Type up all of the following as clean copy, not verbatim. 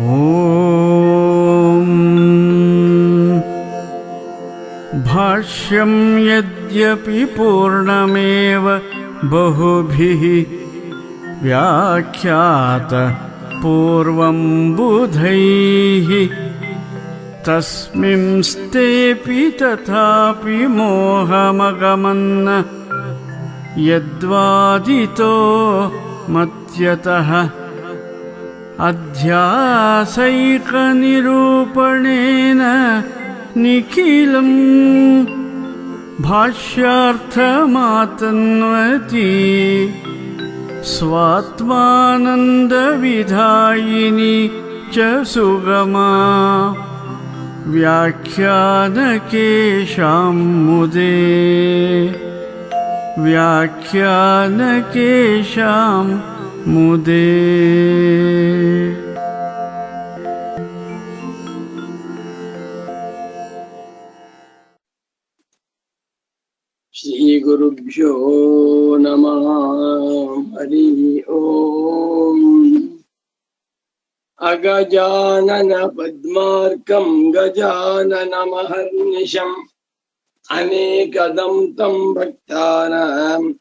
ॐ भाष्यं यद्यपि पूर्णमेव बहुभिः व्याख्यात पूर्वं बुधैः तस्मिंस्तेऽपि तथापि मोहमगमन्न यद्वादितो मत्यतः अध्यासैकनिरूपणेन निखिलम् भाष्यार्थमातन्वति स्वात्मानन्दविधायिनी च सुगमा व्याख्यानकेशां मुदे व्याख्यानकेशां मुदे। श्री गुरुभ्यो नमः। हरि ओम। अगजानन पद्मार्कं गजाननमहर्निशम् अनेकदं तं भक्तानाम्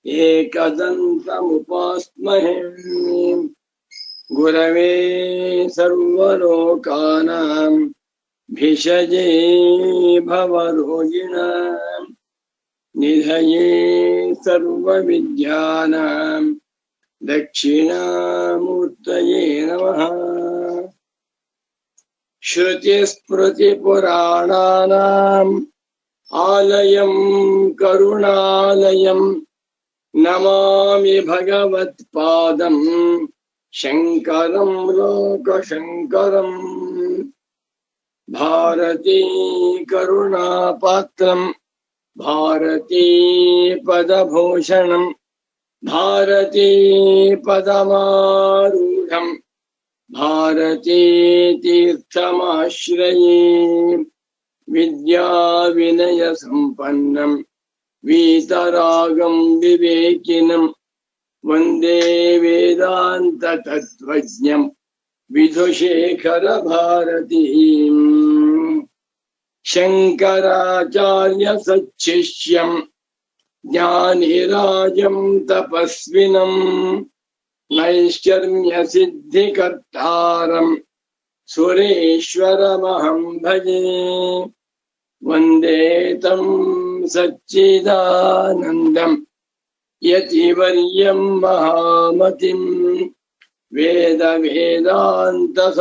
एकदन्तमुपास्महे। गुरवे सर्वलोकानां भिषजे भवरोगिणाम् निधये सर्वविद्यानां दक्षिणामूर्तये नमः। श्रुतिस्मृतिपुराणानाम् आलयं करुणालयं नमामि भगवत्पादं शङ्करं लोकशङ्करम्। भारती करुणापात्रं भारती पदभूषणं भारती पदमारूढं भारती तीर्थमाश्रये। विद्या विनय संपन्नं वीतरागं विवेकिनं वन्दे वेदांत तत्त्वज्ञं विधुशेखर भारतीम्। शंकराचार्य सच्छिष्यं ज्ञानिराजं तपस्विनं नैष्कर्म्य सिद्धिकर्तारं सुरेश्वरमहं भजे। वन्दे तं सच्चिदानन्दं यतिवर्यं महामतिं वेद वेदान्तसारज्ञं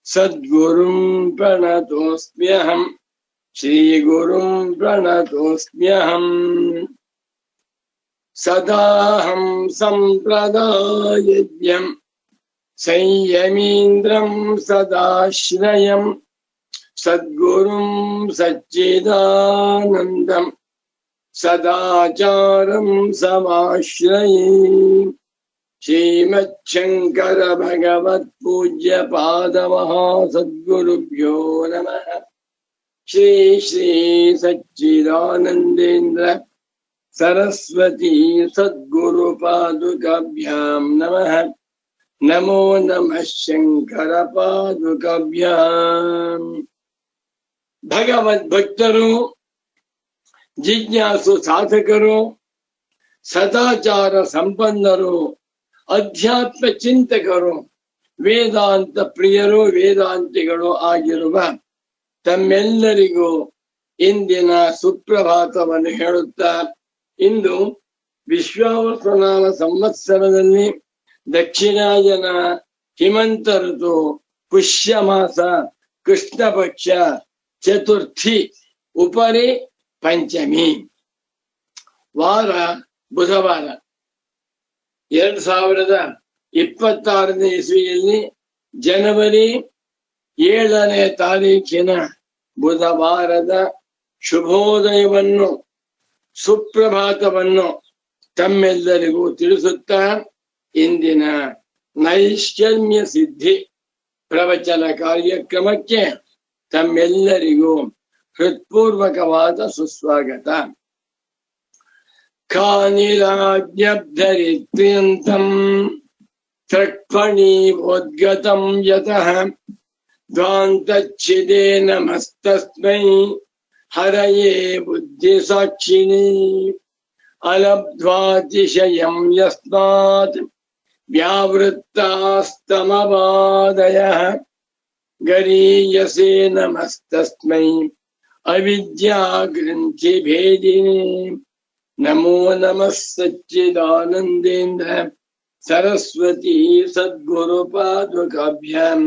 सद्गुरुं प्रणतोऽस्म्यहम् श्रीगुरुं प्रणतोऽस्म्यहम्। सदाहं सम्प्रदायज्ञं संयमीन्द्रं सदाश्रयं सद्गुरुं सच्चिदानन्दं सदाचारं समाश्रये। श्रीमच्छंकर भगवत पूज्य पाद महासद्गुरुभ्यो नमः। श्री श्री सच्चिदानंदेन्द्र सरस्वती सद्गुरु पादुकाभ्यां नमः। नमो नमः शंकर पादुकाभ्यां। भगवದ್ ಭಕ್ತರು, ಜಿಜ್ಞಾಸು ಸಾಧಕರು, ಸದಾಚಾರ ಸಂಪನ್ನರು, ಅಧ್ಯಾತ್ಮ ಚಿಂತಕರು, ವೇದಾಂತ ಪ್ರಿಯರು, ವೇದಾಂತಿಗಳು ಆಗಿರುವ ತಮ್ಮೆಲ್ಲರಿಗೂ ಇಂದಿನ ಸುಪ್ರಭಾತವನ್ನು ಹೇಳುತ್ತಾ, ಇಂದು ವಿಶ್ವಾವಸುನಾಮ ಸಂವತ್ಸರದಲ್ಲಿ ದಕ್ಷಿಣಾಯನ ಹಿಮಂತ ಋತು ಪುಷ್ಯ ಮಾಸ ಕೃಷ್ಣ ಪಕ್ಷ ಚತುರ್ಥಿ ಉಪರಿ ಪಂಚಮಿ ವಾರ ಬುಧವಾರ 2026ನೇ ಇಸ್ವಿಯಲ್ಲಿ ಜನವರಿ 7ನೇ ತಾರೀಖಿನ ಬುಧವಾರದ ಶುಭೋದಯವನ್ನು ಸುಪ್ರಭಾತವನ್ನು ತಮ್ಮೆಲ್ಲರಿಗೂ ತಿಳಿಸುತ್ತಾ ಇಂದಿನ ನೈಷ್ಕರ್ಮ್ಯ ಸಿದ್ಧಿ ಪ್ರವಚನ ಕಾರ್ಯಕ್ರಮಕ್ಕೆ ತಮ್ಮೆಲ್ಲರಿಗೂ ಹೃತ್ಪೂರ್ವಕವಾದ ಸುಸ್ವಾಗತ. ಖಾನಿರಾಜ್ಞಬ್ಧರಿತ್ರ್ಯಂತಂ ತ್ರಕ್ಫಣೀವೋದ್ಗತಂ ಯತಃ ಧ್ವಾಂತಚ್ಛಿದೇ ನಮಸ್ತಸ್ಮೈ ಹರಯೇ ಬುದ್ಧಿಸಾಕ್ಷಿಣೇ ಅಲಬ್ಧ್ವಾತಿಶಯಂ ಯಸ್ಮಾತ್ ವ್ಯಾವೃತ್ತಾಸ್ತಮವಾದಯಃ ಗರೀಯಸೇ ನಮಸ್ತಸ್ಮೈ ಅವಿದ್ಯಾಗ್ರಂಥಿಭೇದಿನೇ ನಮೋ ನಮಃ ಸಚ್ಚಿದಾನಂದೇಂದ್ರ ಸರಸ್ವತಿ ಸದ್ಗುರುಪಾದುಕಾಭ್ಯಾಂ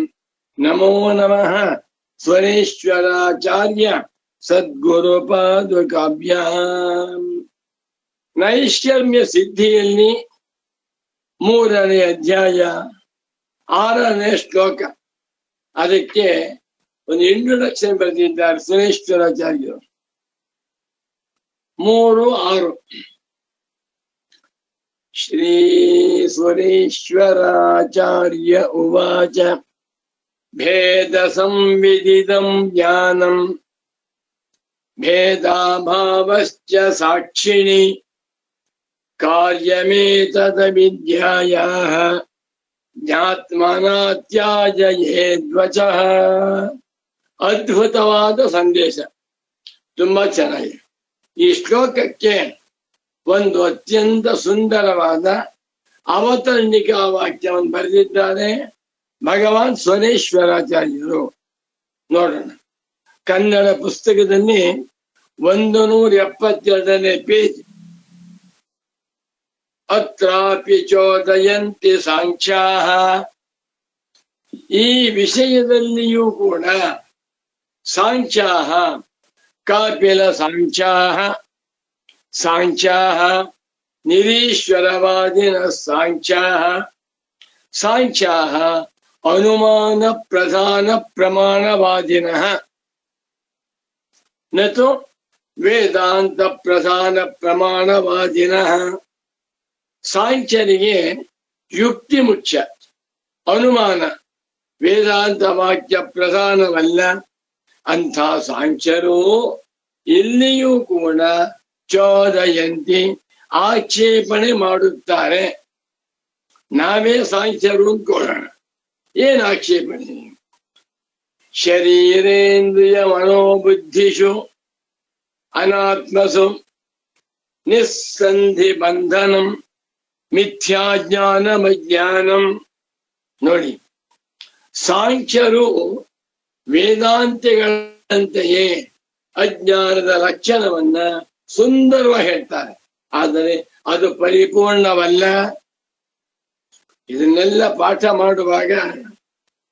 ನಮೋ ನಮಃ ಸ್ವರೇಶ್ವರಾಚಾರ್ಯ ಸದ್ಗುರುಪಾದುಕಾಭ್ಯಾಂ. ನೈಷ್ಕರ್ಮ್ಯ ಸಿದ್ಧಿಯಲ್ಲಿ 3ನೇ ಅಧ್ಯಾಯ 6ನೇ ಶ್ಲೋಕ. ಅದಕ್ಕೆ ಒಂದು ಇಂಟ್ರೊಡಕ್ಷನ್ ಬರೆದಿದ್ದಾರೆ ಸುರೇಶ್ವರಾಚಾರ್ಯರು. 3:6 ಶ್ರೀ ಸುರೇಶ್ವರಾಚಾರ್ಯ ಉವಾಚ ಭೇದ ಸಂವಿದಿದಂ ಜ್ಞಾನಂ ಭೇದಾಭಾವಶ್ಚ ಸಾಕ್ಷಿಣಿ ಕಾರ್ಯಮೇತದವಿದ್ಯಾಯಾಃ ಜ್ಞಾತ್ಮನಾ ತ್ಯಾಜಯೇದ್ವಚಃ. ಅದ್ಭುತವಾದ ಸಂದೇಶ, ತುಂಬಾ ಚೆನ್ನಾಗಿದೆ. ಈ ಶ್ಲೋಕಕ್ಕೆ ಒಂದು ಅತ್ಯಂತ ಸುಂದರವಾದ ಅವತರಣಿಕಾ ವಾಕ್ಯವನ್ನು ಬರೆದಿದ್ದಾರೆ ಭಗವಾನ್ ಸ್ವರೇಶ್ವರಾಚಾರ್ಯರು. ನೋಡೋಣ. ಕನ್ನಡ ಪುಸ್ತಕದಲ್ಲಿ 172ನೇ ಪೇಜ್. ಅತ್ರಾಪಿ ಚೋದಯಂತಿ ಸಾಂಖ್ಯಾಃ. ಈ ವಿಷಯದಲ್ಲಿಯೂ ಕೂಡ ಸಾಂಖ್ಯಾಃ, ಕಾಪಿಲ ಸಾಂಖ್ಯಾಃ, ಸಾಂಖ್ಯಾಃ ನಿರೀಶ್ವರವಾದಿನ ಸಾಂಖ್ಯಾಃ, ಸಾಂಖ್ಯಾಃ ಅನುಮಾನ ಪ್ರಧಾನ ಪ್ರಮಾಣವಾದಿನಃ ನತು ವೇದಾಂತ ಪ್ರಧಾನ ಪ್ರಮಾಣವಾದಿನಃ. ಸಾಂಖ್ಯರಿಗೆ ಯುಕ್ತಿ ಮುಖ್ಯ, ಅನುಮಾನ ವೇದಾಂತ ವಾಕ್ಯ ಪ್ರಧಾನವಲ್ಲ. ಅಂಥ ಸಾಂಖ್ಯರು ಇಲ್ಲಿಯೂ ಕೂಡ ಚೋದಯಂತಿ ಆಕ್ಷೇಪಣೆ ಮಾಡುತ್ತಾರೆ. ನಾವೇ ಸಾಂಖ್ಯರು ಅಂದ್ಕೊಳ್ಳೋಣ. ಏನ್ ಆಕ್ಷೇಪಣೆ? ಶರೀರೇಂದ್ರಿಯ ಮನೋಬುದ್ಧಿಷು ಅನಾತ್ಮಸು ನಿಸ್ಸಂಧಿ ಬಂಧನಂ ಮಿಥ್ಯಾಜ್ಞಾನಮಜ್ಞಾನಂ. ನೋಡಿ, ಸಾಂಖ್ಯರು ವೇದಾಂತಿಗಳಂತೆಯೇ ಅಜ್ಞಾನದ ಲಕ್ಷಣವನ್ನ ಸುಂದರವಾಗಿ ಹೇಳ್ತಾರೆ, ಆದರೆ ಅದು ಪರಿಪೂರ್ಣವಲ್ಲ. ಇದನ್ನೆಲ್ಲ ಪಾಠ ಮಾಡುವಾಗ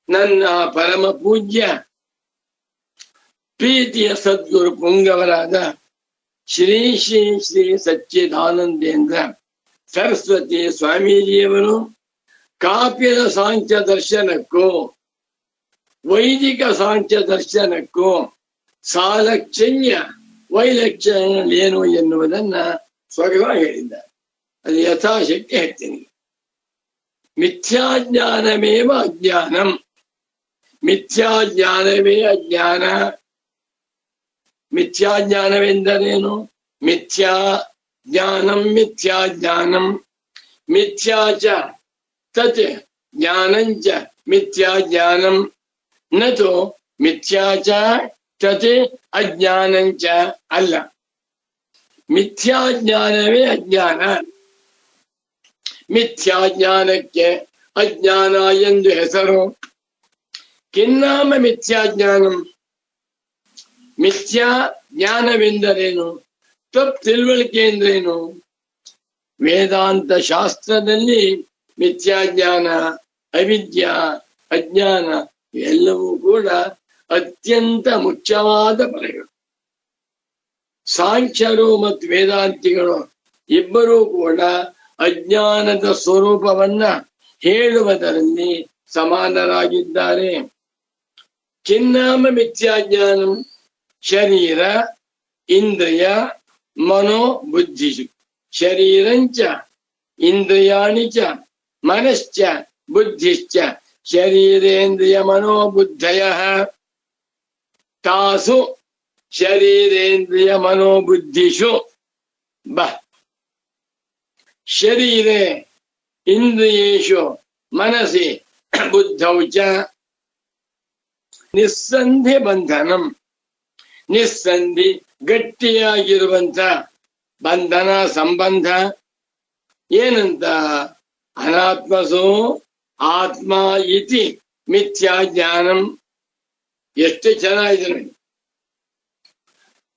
ನನ್ನ ಪರಮ ಪೂಜ್ಯ ಪ್ರೀತಿಯ ಸದ್ಗುರು ಪುಂಗವರಾದ ಶ್ರೀ ಶ್ರೀ ಶ್ರೀ ಸಚ್ಚಿದಾನಂದೇಂದ್ರ ಸರಸ್ವತಿ ಸ್ವಾಮೀಜಿಯವರು ಕಾಪಿಲ ಸಾಂಖ್ಯ ದರ್ಶನಕ್ಕೂ ವೈದಿಕ ಸಾಂಖ್ಯ ದರ್ಶನಕ್ಕೂ ಸಾಲಕ್ಷಣ್ಯ ವೈಲಕ್ಷಣ್ಯ ಏನು ಎನ್ನುವುದನ್ನ ಸ್ವಗವಾಗಿ ಹೇಳಿದ್ದಾರೆ. ಅದು ಯಥಾಶಕ್ತಿ ಹೇಳ್ತೀನಿ. ಮಿಥ್ಯಾಜ್ಞಾನಮೇವ ಅಜ್ಞಾನಂ. ಮಿಥ್ಯಾಜ್ಞಾನವೇ ಅಜ್ಞಾನ. ಮಿಥ್ಯಾಜ್ಞಾನವೆಂದರೇನು? ಮಿಥ್ಯಾ ಜ್ಞಾನಂ ಮಿಥ್ಯಾಜ್ಞಾನಂ. ಮಿಥ್ಯಾಚ ತತ್ ಜ್ಞಾನಂಚ ಮಿಥ್ಯಾಜ್ಞಾನಂ ನತು ಮಿಥ್ಯಾಚ ತತ್ ಅಜ್ಞಾನಂಚ ಅಲ್ಲ. ಮಿಥ್ಯಾಜ್ಞಾನವೇ ಅಜ್ಞಾನ. ಮಿಥ್ಯಾಜ್ಞಾನಕ್ಕೆ ಅಜ್ಞಾನ ಎಂದು ಹೆಸರು. ಕಿನ್ನಾಮ ಮಿಥ್ಯಾಜ್ಞಾನಂ. ಮಿಥ್ಯಾ ಜ್ಞಾನವೆಂದರೇನು? ತಪ್ಪು ತಿಳುವಳಿಕೆ ಎಂದ್ರೇನು? ವೇದಾಂತ ಶಾಸ್ತ್ರದಲ್ಲಿ ಮಿಥ್ಯಾಜ್ಞಾನ, ಅವಿದ್ಯಾ, ಅಜ್ಞಾನ ಎಲ್ಲವೂ ಕೂಡ ಅತ್ಯಂತ ಮುಖ್ಯವಾದ ಪದಗಳು. ಸಾಂಖ್ಯರು ಮತ್ತು ವೇದಾಂತಿಗಳು ಇಬ್ಬರೂ ಕೂಡ ಅಜ್ಞಾನದ ಸ್ವರೂಪವನ್ನ ಹೇಳುವುದರಲ್ಲಿ ಸಮಾನರಾಗಿದ್ದಾರೆ. ಕಿನ್ನಾಮ ಮಿಥ್ಯಾಜ್ಞಾನಂ ಶರೀರ ಇಂದ್ರಿಯ ಮನೋ ಬುದ್ಧಿಷು. ಶರೀರಂಚ ಇಂದ್ರಿಯಾಣಿ ಚ ಮನಶ್ಚ ಬುದ್ಧಿಶ್ಚ ಶರೀರೇಂದ್ರಿಯ ಮನೋಬುದ್ಧಯಃ. ತಾಸು ಶರೀರೇಂದ್ರಿಯ ಮನೋಬುದ್ಧಿಷು ಶರೀರೆ ಇಂದ್ರಿಯೇಶು ಮನಸಿ ಬುದ್ಧೌ ಚ ನಿಸ್ಸಂಧಿ ಬಂಧನಂ. ನಿಸ್ಸಂಧಿ ಗಟ್ಟಿಯಾಗಿರುವಂತ ಬಂಧನ ಸಂಬಂಧ ಏನಂತ? ಅನಾತ್ಮಸೋ ಆತ್ಮ ಇತಿ ಮಿಥ್ಯಾ ಜ್ಞಾನಂ. ಎಷ್ಟು ಚೆನ್ನಾಗಿದೆ ನೋಡಿ.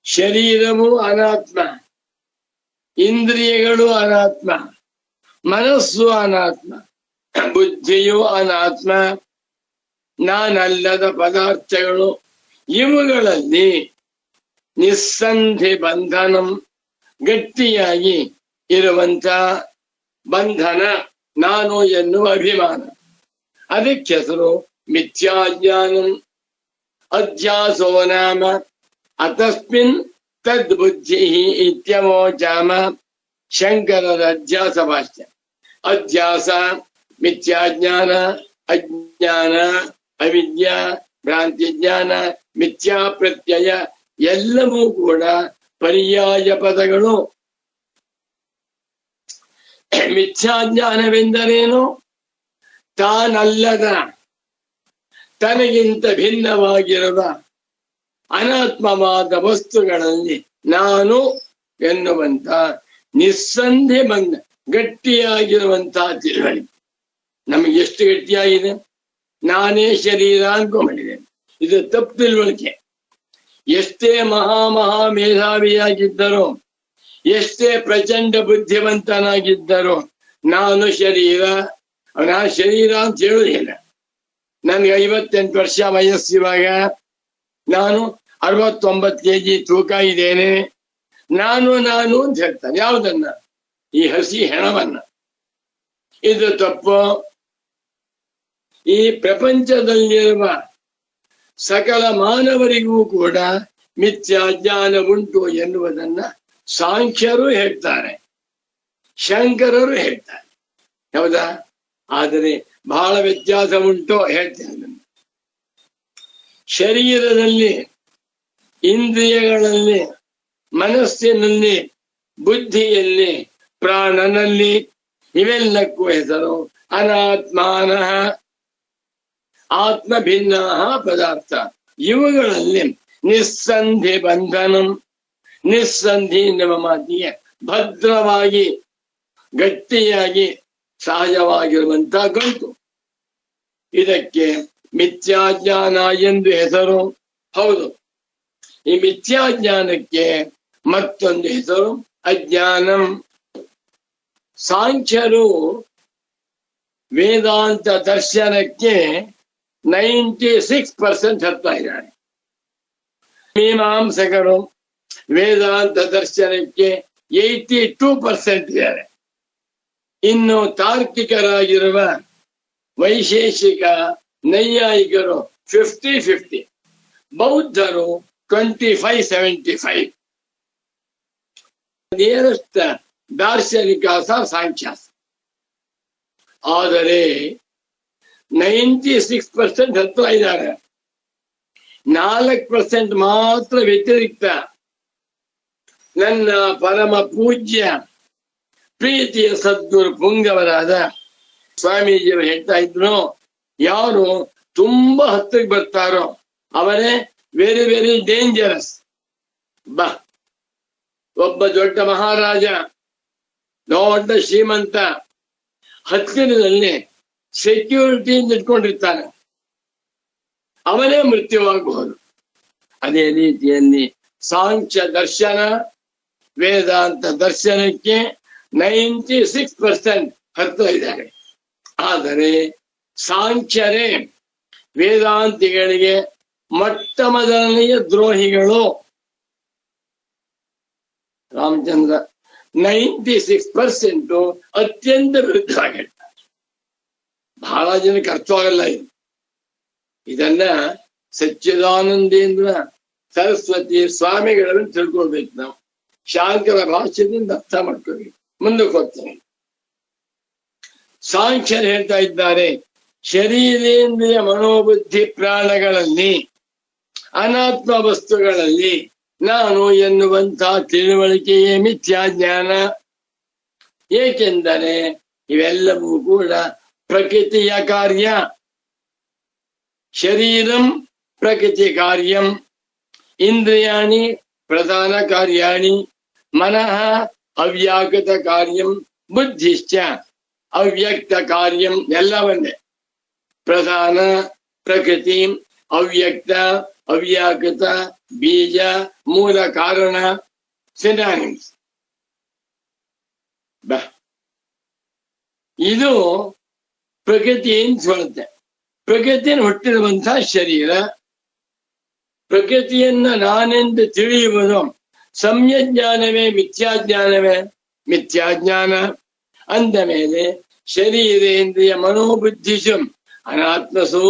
ಶರೀರವು ಅನಾತ್ಮ, ಇಂದ್ರಿಯಗಳು ಅನಾತ್ಮ, ಮನಸ್ಸು ಅನಾತ್ಮ, ಬುದ್ಧಿಯು ಅನಾತ್ಮ, ನಾನಲ್ಲದ ಪದಾರ್ಥಗಳು. ಇವುಗಳಲ್ಲಿ ನಿಸ್ಸಂಧಿ ಬಂಧನಂ, ಗಟ್ಟಿಯಾಗಿ ಇರುವಂತ ಬಂಧನ ನಾನು ಎನ್ನುವ ಅಭಿಮಾನ. ಅದಕ್ಕೆ ಹೆಸರು ಮಿಥ್ಯಾಜ್ಞಾನಂ. ಅಧ್ಯಾಸೋ ನಾಮ ಅತಸ್ಮಿನ್ ತದ್ಬುದ್ಧಿ ಇತ್ಯವೋಚಾಮ. ಶಂಕರರ ಅಧ್ಯಾಸ ಭಾಷ್ಯ. ಅಧ್ಯಾಸ ಮಿಥ್ಯಾಜ್ಞಾನ, ಅಜ್ಞಾನ, ಅವಿದ್ಯಾ, ಭ್ರಾಂತಿ ಜ್ಞಾನ, ಮಿಥ್ಯಾ ಪ್ರತ್ಯಯ ಎಲ್ಲವೂ ಕೂಡ ಪರ್ಯಾಯ ಪದಗಳು. ಮಿಥ್ಯಾಜ್ಞಾನವೆಂದರೇನು? ತಾನಲ್ಲದ, ತನಗಿಂತ ಭಿನ್ನವಾಗಿರುವ ಅನಾತ್ಮವಾದ ವಸ್ತುಗಳಲ್ಲಿ ನಾನು ಎನ್ನುವಂತ ನಿಸ್ಸಂಧಿ ಬಂದ ಗಟ್ಟಿಯಾಗಿರುವಂತಹ ತಿಳುವಳಿಕೆ. ನಮಗೆ ಎಷ್ಟು ಗಟ್ಟಿಯಾಗಿದೆ? ನಾನೇ ಶರೀರ ಅನ್ಕೊಂಡಿದ್ದೇನೆ. ಇದು ತಪ್ಪು ತಿಳುವಳಿಕೆ. ಎಷ್ಟೇ ಮಹಾ ಮೇಧಾವಿಯಾಗಿದ್ದರೋ, ಎಷ್ಟೇ ಪ್ರಚಂಡ ಬುದ್ಧಿವಂತನಾಗಿದ್ದರೋ ನಾನು ಶರೀರ ಅಂತ ಹೇಳುವುದಿಲ್ಲ. ನನ್ಗೆ 58 ವರ್ಷ ವಯಸ್ಸಿರುವಾಗ ನಾನು 69 kg ತೂಕ ಇದ್ದೇನೆ, ನಾನು ಅಂತ ಹೇಳ್ತಾನೆ. ಯಾವುದನ್ನ? ಈ ಹಸಿ ಹೆಣವನ್ನ. ಇದು ತಪ್ಪು. ಈ ಪ್ರಪಂಚದಲ್ಲಿರುವ ಸಕಲ ಮಾನವರಿಗೂ ಕೂಡ ಮಿಥ್ಯಾಜ್ಞಾನ ಉಂಟು ಎನ್ನುವುದನ್ನ ಸಾಂಖ್ಯರು ಹೇಳ್ತಾರೆ, ಶಂಕರರು ಹೇಳ್ತಾರೆ. ಹೌದಾ? ಆದರೆ ಬಹಳ ವ್ಯತ್ಯಾಸ ಉಂಟು ಹೇಳ್ತೇನೆ. ಶರೀರದಲ್ಲಿ, ಇಂದ್ರಿಯಗಳಲ್ಲಿ, ಮನಸ್ಸಿನಲ್ಲಿ, ಬುದ್ಧಿಯಲ್ಲಿ, ಪ್ರಾಣನಲ್ಲಿ ಇವೆಲ್ಲಕ್ಕೂ ಹೆಸರು ಅನಾತ್ಮಾನ. ಆತ್ಮ ಭಿನ್ನ ಪದಾರ್ಥ. ಇವುಗಳಲ್ಲಿ ನಿಸ್ಸಂಧಿ ಬಂಧನಂ. ನಿಸ್ಸಂಧಿ ಎನ್ನುವ ಮಾತಿಗೆ ಭದ್ರವಾಗಿ, ಗಟ್ಟಿಯಾಗಿ, ಸಹಜವಾಗಿರುವಂತಹ ಗಂಟು. ಇದಕ್ಕೆ ಮಿಥ್ಯಾಜ್ಞಾನ ಎಂದು ಹೆಸರು. ಹೌದು, ಈ ಮಿಥ್ಯಾಜ್ಞಾನಕ್ಕೆ ಮತ್ತೊಂದು ಹೆಸರು ಅಜ್ಞಾನಂ. ಸಾಂಖ್ಯರು ವೇದಾಂತ ದರ್ಶನಕ್ಕೆ 96% ಹತ್ತಾ ಇದ್ದಾರೆ. ಮೀಮಾಂಸಕರು ವೇದಾಂತ ದರ್ಶನಕ್ಕೆ 82% ಇದ್ದಾರೆ. ಇನ್ನು ತಾರ್ಕಿಕರಾಗಿರುವ ವೈಶೇಷಿಕ ನೈಯಾಯಿಕರು 50-50. ಬೌದ್ಧರು 25-75. ನೇರಷ್ಟ ದಾರ್ಶನಿಕಾಸ ಸಾಂಖ್ಯಾಸ. ಆದರೆ 96% ಹತ್ರ ಇದ್ದಾರೆ. 4% ಮಾತ್ರ ವ್ಯತಿರಿಕ್ತ. ನನ್ನ ಪರಮ ಪೂಜ್ಯ ಪ್ರೀತಿಯ ಸದ್ಗುರು ಪುಂಗವರಾದ ಸ್ವಾಮೀಜಿಯವರು ಹೇಳ್ತಾ ಇದ್ರು, ಯಾರು ತುಂಬಾ ಹತ್ತಿರಕ್ಕೆ ಬರ್ತಾರೋ ಅವರೇ ವೆರಿ ವೆರಿ ಡೇಂಜರಸ್. ಒಬ್ಬ ದೊಡ್ಡ ಮಹಾರಾಜ, ದೊಡ್ಡ ಶ್ರೀಮಂತ ಹತ್ತಿರದಲ್ಲಿ ಸೆಕ್ಯೂರಿಟಿಯಿಂದ ಇಟ್ಕೊಂಡಿರ್ತಾನೆ, ಅವನೇ ಮೃತ್ಯುವಾಗಬಹುದು. ಅದೇ ರೀತಿಯಲ್ಲಿ ಸಾಂಖ್ಯ ದರ್ಶನ ವೇದಾಂತ ದರ್ಶನಕ್ಕೆ 96% ಹತ್ತಿರ ಇದ್ದಾರೆ. ಆದರೆ ಸಾಂಖ್ಯರೇ ವೇದಾಂತಿಗಳಿಗೆ ಮೊಟ್ಟ ಮೊದಲನೆಯ ದ್ರೋಹಿಗಳು. ರಾಮಚಂದ್ರ 96% ಅತ್ಯಂತ ವಿರುದ್ಧವಾಗಿರ್ತಾರೆ. ಬಹಳ ಜನಕ್ಕೆ ಅರ್ಥವಾಗಲ್ಲ ಇದು. ಇದನ್ನ ಸಚ್ಚಿದಾನಂದೇಂದ್ರ ಸರಸ್ವತಿ ಸ್ವಾಮಿಗಳನ್ನು ತಿಳ್ಕೊಳ್ಬೇಕು. ನಾವು ಶಾಂಕರ ಭಾಷ್ಯದಿಂದ ಅರ್ಥ ಮಾಡ್ಕೋಬೇಕು. ಮುಂದಕ್ಕೆ ಹೋಗ್ತೇನೆ. ಸಾಂಖ್ಯರು ಹೇಳ್ತಾ ಇದ್ದಾರೆ, ಶರೀರೇಂದ್ರಿಯ ಮನೋಬುದ್ಧಿ ಪ್ರಾಣಗಳಲ್ಲಿ, ಅನಾತ್ಮ ವಸ್ತುಗಳಲ್ಲಿ ನಾನು ಎನ್ನುವಂತಹ ತಿಳುವಳಿಕೆಯೇ ಮಿಥ್ಯಾಜ್ಞಾನ. ಏಕೆಂದರೆ ಇವೆಲ್ಲವೂ ಕೂಡ ಪ್ರಕೃತಿಯ ಕಾರ್ಯ. ಶರೀರಂ ಪ್ರಕೃತಿ ಕಾರ್ಯಂ, ಇಂದ್ರಿಯಾಣಿ ಪ್ರಧಾನ ಕಾರ್ಯಾಣಿ, ಮನಃ ಅವ್ಯಾಕೃತ ಕಾರ್ಯಂ, ಬುದ್ಧಿಶ್ಚ ಅವ್ಯಕ್ತ ಕಾರ್ಯಂ. ಎಲ್ಲವನ್ನೇ ಪ್ರಧಾನ, ಪ್ರಕೃತಿ, ಅವ್ಯಕ್ತ, ಅವ್ಯಾಕೃತ, ಬೀಜ, ಮೂಲ ಕಾರಣ, ಸಿನಾನಿಮ್ಸ್. ಇದು ಪ್ರಕೃತಿ ಎನ್ನಿಸ್ಕೊಳ್ಳುತ್ತೆ. ಪ್ರಕೃತಿಯನ್ನು ಹುಟ್ಟಿರುವಂತಹ ಶರೀರ. ಪ್ರಕೃತಿಯನ್ನ ನಾನೆಂದು ತಿಳಿಯುವುದು ಸಮ್ಯಜ್ಞಾನವೇ ಮಿಥ್ಯಾಜ್ಞಾನವೇ? ಮಿಥ್ಯಾಜ್ಞಾನ. ಅಂದ ಮೇಲೆ ಶರೀರೇಂದ್ರಿಯ ಮನೋಬುದ್ಧಿಷು ಅನಾತ್ಮಸು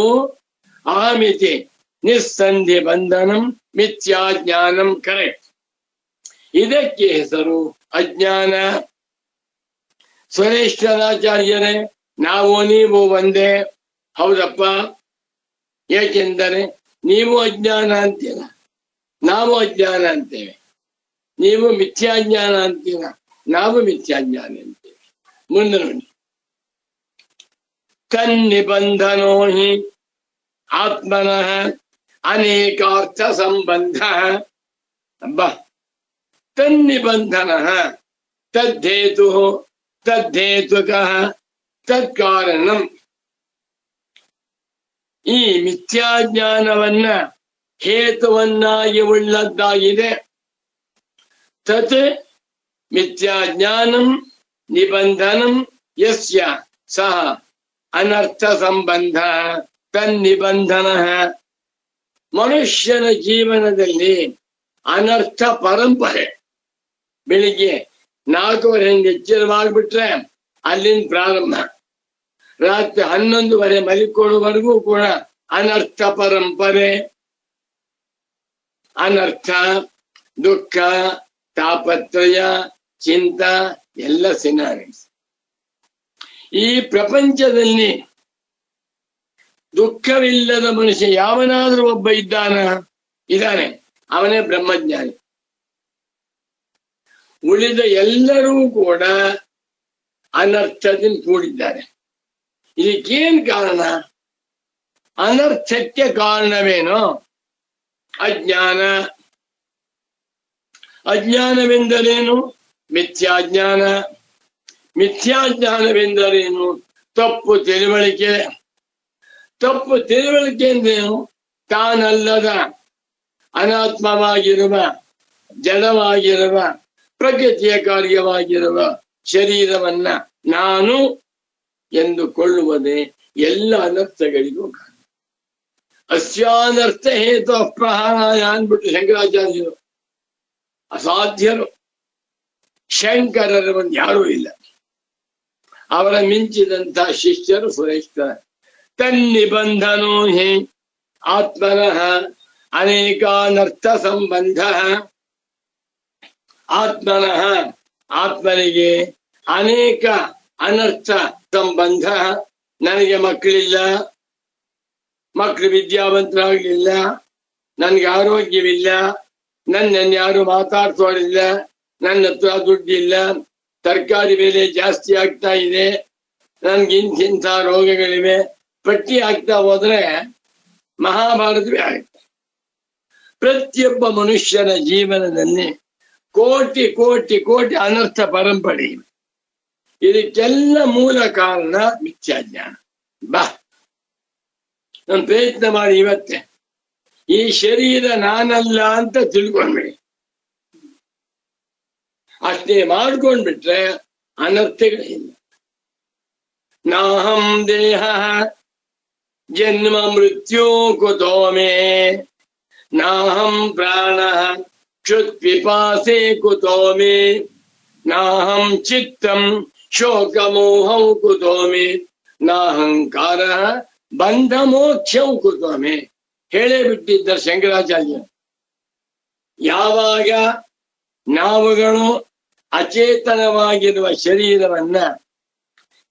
ಅಹಮಿತಿ ನಿಸ್ಸಂಧಿ ಬಂಧನಂ ಮಿಥ್ಯಾಜ್ಞಾನಂ. ಕರೆಕ್ಟ್. ಇದಕ್ಕೆ ಹೆಸರು ಅಜ್ಞಾನ. ಸ್ವರೇಶ್ವರಾಚಾರ್ಯರೇ, ನಾವು ನೀವು ಒಂದೇ. ಹೌದಪ್ಪ, ಏಕೆಂದರೆ ನೀವು ಅಜ್ಞಾನ ಅಂತೀರ, ನಾವು ಅಜ್ಞಾನ ಅಂತೇವೆ. ನೀವು ಮಿಥ್ಯಾಜ್ಞಾನ ಅಂತೀರ, ನಾವು ಮಿಥ್ಯಾಜ್ಞಾನ ಅಂತೇವೆ. ಮುಂದೆ ನೋಡಿ, ತನ್ನಿಬಂಧನೋ ಹಿ ಆತ್ಮನಃ ಅನೇಕಾರ್ಥ ಸಂಬಂಧ. ಅಬ್ಬಾ, ತನ್ನಿಬಂಧನಃ ತದ್ದೇತು ತದ್ದೇತುಕಃ ತತ್ಕಾರಣಂ. ಈ ಮಿಥ್ಯಾಜ್ಞಾನವನ್ನ ಹೇತುವನ್ನಾಗಿ ಉಳ್ಳದ್ದಾಗಿದೆ. ತತ್ ಮಿಥ್ಯಾಜ್ಞಾನಂ ನಿಬಂಧನಂ ಯಸ್ಯ ಸಹ ಅನರ್ಥ ಸಂಬಂಧ ತನ್ನಿಬಂಧನ. ಮನುಷ್ಯನ ಜೀವನದಲ್ಲಿ ಅನರ್ಥ ಪರಂಪರೆ. ಬೆಳಿಗ್ಗೆ 4:30 ಎಚ್ಚರವಾಗ್ಬಿಟ್ರೆ ಅಲ್ಲಿಂದ ಪ್ರಾರಂಭ. ರಾತ್ರಿ 11:30 ಮಲಿಕೊಳ್ಳುವವರೆಗೂ ಕೂಡ ಅನರ್ಥ ಪರಂಪರೆ. ಅನರ್ಥ, ದುಃಖ, ತಾಪತ್ರಯ, ಚಿಂತ ಎಲ್ಲ ಸಿನಾನಿಮ್ಸ್. ಈ ಪ್ರಪಂಚದಲ್ಲಿ ದುಃಖವಿಲ್ಲದ ಮನುಷ್ಯ ಯಾವನಾದ್ರೂ ಒಬ್ಬ ಇದ್ದಾನೆ, ಅವನೇ ಬ್ರಹ್ಮಜ್ಞಾನಿ. ಉಳಿದ ಎಲ್ಲರೂ ಕೂಡ ಅನರ್ಥದಿಂದ ಕೂಡಿದ್ದಾರೆ. ಇದಕ್ಕೇನ್ ಕಾರಣ? ಅನರ್ಥಕ್ಕೆ ಕಾರಣವೇನು? ಅಜ್ಞಾನ. ಅಜ್ಞಾನವೆಂದರೇನು? ಮಿಥ್ಯಾಜ್ಞಾನ. ಮಿಥ್ಯಾಜ್ಞಾನವೆಂದರೇನು? ತಪ್ಪು ತಿಳುವಳಿಕೆ. ತಪ್ಪು ತಿಳುವಳಿಕೆ ಎಂದೇನು? ತಾನಲ್ಲದ ಅನಾತ್ಮವಾಗಿರುವ, ಜಡವಾಗಿರುವ, ಪ್ರಕೃತಿಯ ಕಾರ್ಯವಾಗಿರುವ ಶರೀರವನ್ನ ನಾನು ಎಂದುಕೊಳ್ಳುವುದೇ ಎಲ್ಲ ಅನರ್ಥಗಳಿಗೂ ಕಾರಣ. ಅಸ್ಯಾನರ್ಥ ಹೇತು ಅಪ್ರಹಾರಾಯ ಅಂದ್ಬಿಟ್ಟು ಶಂಕರಾಚಾರ್ಯರು ಅಸಾಧ್ಯರು. ಶಂಕರರ ಒಂದು ಯಾರೂ ಇಲ್ಲ. ಅವರ ಮಿಂಚಿದಂತ ಶಿಷ್ಯರು ಶ್ರೇಷ್ಠ. ತನ್ನಿಬಂಧನೋ ಹಿ ಆತ್ಮನಃ ಅನೇಕಾನರ್ಥ ಸಂಬಂಧ. ಆತ್ಮನಃ, ಆತ್ಮನಿಗೆ, ಅನೇಕ ಅನರ್ಥ ಸಂಬಂಧ. ನನಗೆ ಮಕ್ಕಳಿಲ್ಲ, ಮಕ್ಕಳು ವಿದ್ಯಾವಂತರಾಗಲಿಲ್ಲ, ನನ್ಗೆ ಆರೋಗ್ಯವಿಲ್ಲ, ನನ್ನನ್ನು ಯಾರು ಮಾತಾಡ್ಸೋಳಿಲ್ಲ, ನನ್ನ ಹತ್ರ ದುಡ್ಡಿಲ್ಲ, ತರಕಾರಿ ಬೆಲೆ ಜಾಸ್ತಿ ಆಗ್ತಾ ಇದೆ, ನನ್ಗೆ ಇಂಥ ರೋಗಗಳಿವೆ. ಪಟ್ಟಿ ಆಗ್ತಾ ಹೋದ್ರೆ ಮಹಾಭಾರತವೇ ಆಗುತ್ತೆ. ಪ್ರತಿಯೊಬ್ಬ ಮನುಷ್ಯನ ಜೀವನದಲ್ಲಿ ಕೋಟಿ ಕೋಟಿ ಕೋಟಿ ಅನರ್ಥ ಪರಂಪರೆ ಇವೆ. ಇದಕ್ಕೆಲ್ಲ ಮೂಲ ಕಾರಣ ಮಿಥ್ಯಾಜ್ಞಾನ. ನಾನು ಪ್ರಯತ್ನ ಮಾಡಿ ಇವತ್ತೇ ಈ ಶರೀರ ನಾನಲ್ಲ ಅಂತ ತಿಳ್ಕೊಂಡ್ಬಿಡಿ. ಅಷ್ಟೇ ಮಾಡ್ಕೊಂಡ್ಬಿಟ್ರೆ ಅನರ್ಥಗಳಿಲ್ಲ. ನಾಹಂ ದೇಹ ಜನ್ಮ ಮೃತ್ಯು ಕುತೋ ಮೇ, ನಾಹಂ ಪ್ರಾಣ ಕ್ಷುತ್ಪಿಪಾಸೆ ಕುತೋ ಮೇ, ನಾಹಂ ಚಿತ್ತಂ ಶೋಕಮೋಹಂ ಕುತೋ ಮೇ, ನಾಹಂಕಾರ ಬಂಧ ಮೋಕ್ಷಂ ಕುತೋ ಮೇ. ಹೇಳೇ ಬಿಟ್ಟಿದ್ದ ಶಂಕರಾಚಾರ್ಯ. ಯಾವಾಗ ನಾವುಗಳು ಅಚೇತನವಾಗಿರುವ ಶರೀರವನ್ನ,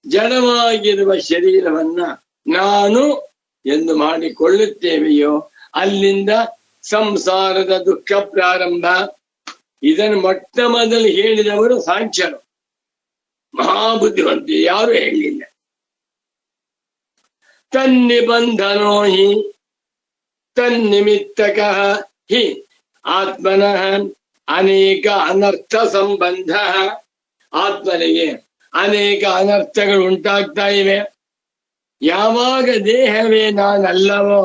ಜಡವಾಗಿರುವ ಶರೀರವನ್ನ ನಾನು ಎಂದು ಮಾಡಿಕೊಳ್ಳುತ್ತೇವೆಯೋ ಅಲ್ಲಿಂದ ಸಂಸಾರದ ದುಃಖ ಪ್ರಾರಂಭ. ಇದನ್ನು ಮೊಟ್ಟ ಮೊದಲು ಹೇಳಿದವರು ಸಾಂಖ್ಯರು. ಮಹಾಬುದ್ಧಿವಂತ, ಯಾರು ಹೇಳಲಿಲ್ಲ. ತನ್ನಿಬಂಧನೋ ಹಿ ತನ್ನಿಮಿತ್ತಕ ಹಿ ಆತ್ಮನಃ ಅನೇಕ ಅನರ್ಥ ಸಂಬಂಧ. ಆತ್ಮನಿಗೆ ಅನೇಕ ಅನರ್ಥಗಳು ಉಂಟಾಗ್ತಾ ಇವೆ. ಯಾವಾಗ ದೇಹವೇ ನಾನಲ್ಲವೋ,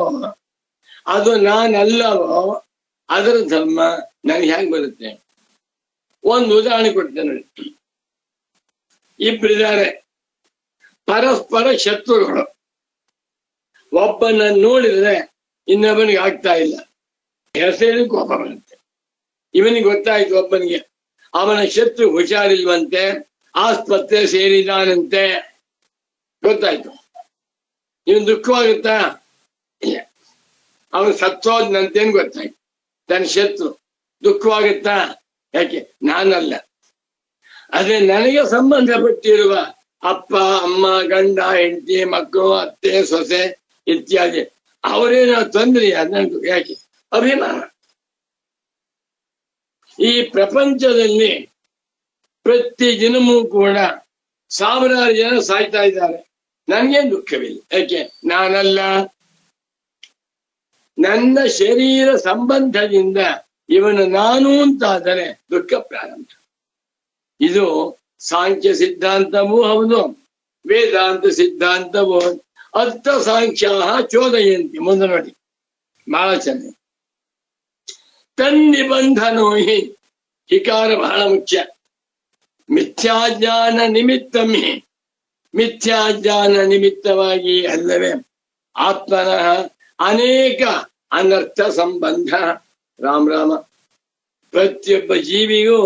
ಅದು ನಾನಲ್ಲವೋ ಅದರ ಧರ್ಮ ನನಗೆ ಹೇಗೆ ಬರುತ್ತೆ? ಒಂದು ಉದಾಹರಣೆ ಕೊಡ್ತೇನೆ ನೋಡಿ. ಇಬ್ಬರಿದ್ದಾರೆ, ಪರಸ್ಪರ ಶತ್ರುಗಳು. ಒಬ್ಬನ ನೋಡಿದ್ರೆ ಇನ್ನೊಬ್ಬನಿಗೆ ಆಗ್ತಾ ಇಲ್ಲ, ಹೆಸರು ಕೋಪ ಬರುತ್ತೆ. ಇವನಿಗೆ ಗೊತ್ತಾಯ್ತು ಒಬ್ಬನಿಗೆ ಅವನ ಶತ್ರು ಹುಷಾರಿಲ್ವಂತೆ, ಆಸ್ಪತ್ರೆ ಸೇರಿದಾನಂತೆ, ಗೊತ್ತಾಯ್ತು. ಇವನ್ ದುಃಖವಾಗುತ್ತಾ? ಇಲ್ಲ. ಅವನು ಸತ್ತೋದ್ನಂತೇನು ಗೊತ್ತಾಯ್ತು, ತನ್ನ ಶತ್ರು. ದುಃಖವಾಗುತ್ತಾ? ಯಾಕೆ? ನಾನಲ್ಲ. ಅದೇ ನನಗೆ ಸಂಬಂಧಪಟ್ಟಿರುವ ಅಪ್ಪ ಅಮ್ಮ, ಗಂಡ ಹೆಂಡತಿ, ಮಕ್ಕಳು, ಅತ್ತೆ ಸೊಸೆ ಇತ್ಯಾದಿ ಅವರೇನೋ ತೊಂದರೆ ನನಗೂ. ಯಾಕೆ? ಅಭಿಮಾನ. ಈ ಪ್ರಪಂಚದಲ್ಲಿ ಪ್ರತಿ ದಿನವೂ ಕೂಡ ಸಾವಿರಾರು ಜನ ಸಾಯ್ತಾ ಇದ್ದಾರೆ, ನನ್ಗೇನು ದುಃಖವಿಲ್ಲ. ಯಾಕೆ? ನಾನಲ್ಲ. ನನ್ನ ಶರೀರ ಸಂಬಂಧದಿಂದ ಇವನು ನಾನು ಅಂತಾದರೆ ದುಃಖ ಪ್ರಾರಂಭ. ಇದು ಸಾಂಖ್ಯ ಸಿದ್ಧಾಂತವೂ ಹೌದು, ವೇದಾಂತ ಸಿದ್ಧಾಂತವೂ. ಅರ್ಥ ಸಾಂಖ್ಯ ಚೋದಯಂತಿ. ಮುಂದೆ ನೋಡಿ, ಬಹಳ ಚೆನ್ನಾಗಿ. ತನ್ನಿಬಂಧನೋ ಹಿ, ಹಿಕಾರ ಬಹಳ ಮುಖ್ಯ. ಮಿಥ್ಯಾಜ್ಞಾನ ನಿಮಿತ್ತಮಿ, ಮಿಥ್ಯಾಜ್ಞಾನ ನಿಮಿತ್ತವಾಗಿ ಅಲ್ಲವೇ ಆತ್ಮನಃ ಅನೇಕ ಅನರ್ಥ ಸಂಬಂಧ. ರಾಮ ರಾಮ. ಪ್ರತಿಯೊಬ್ಬ ಜೀವಿಗೂ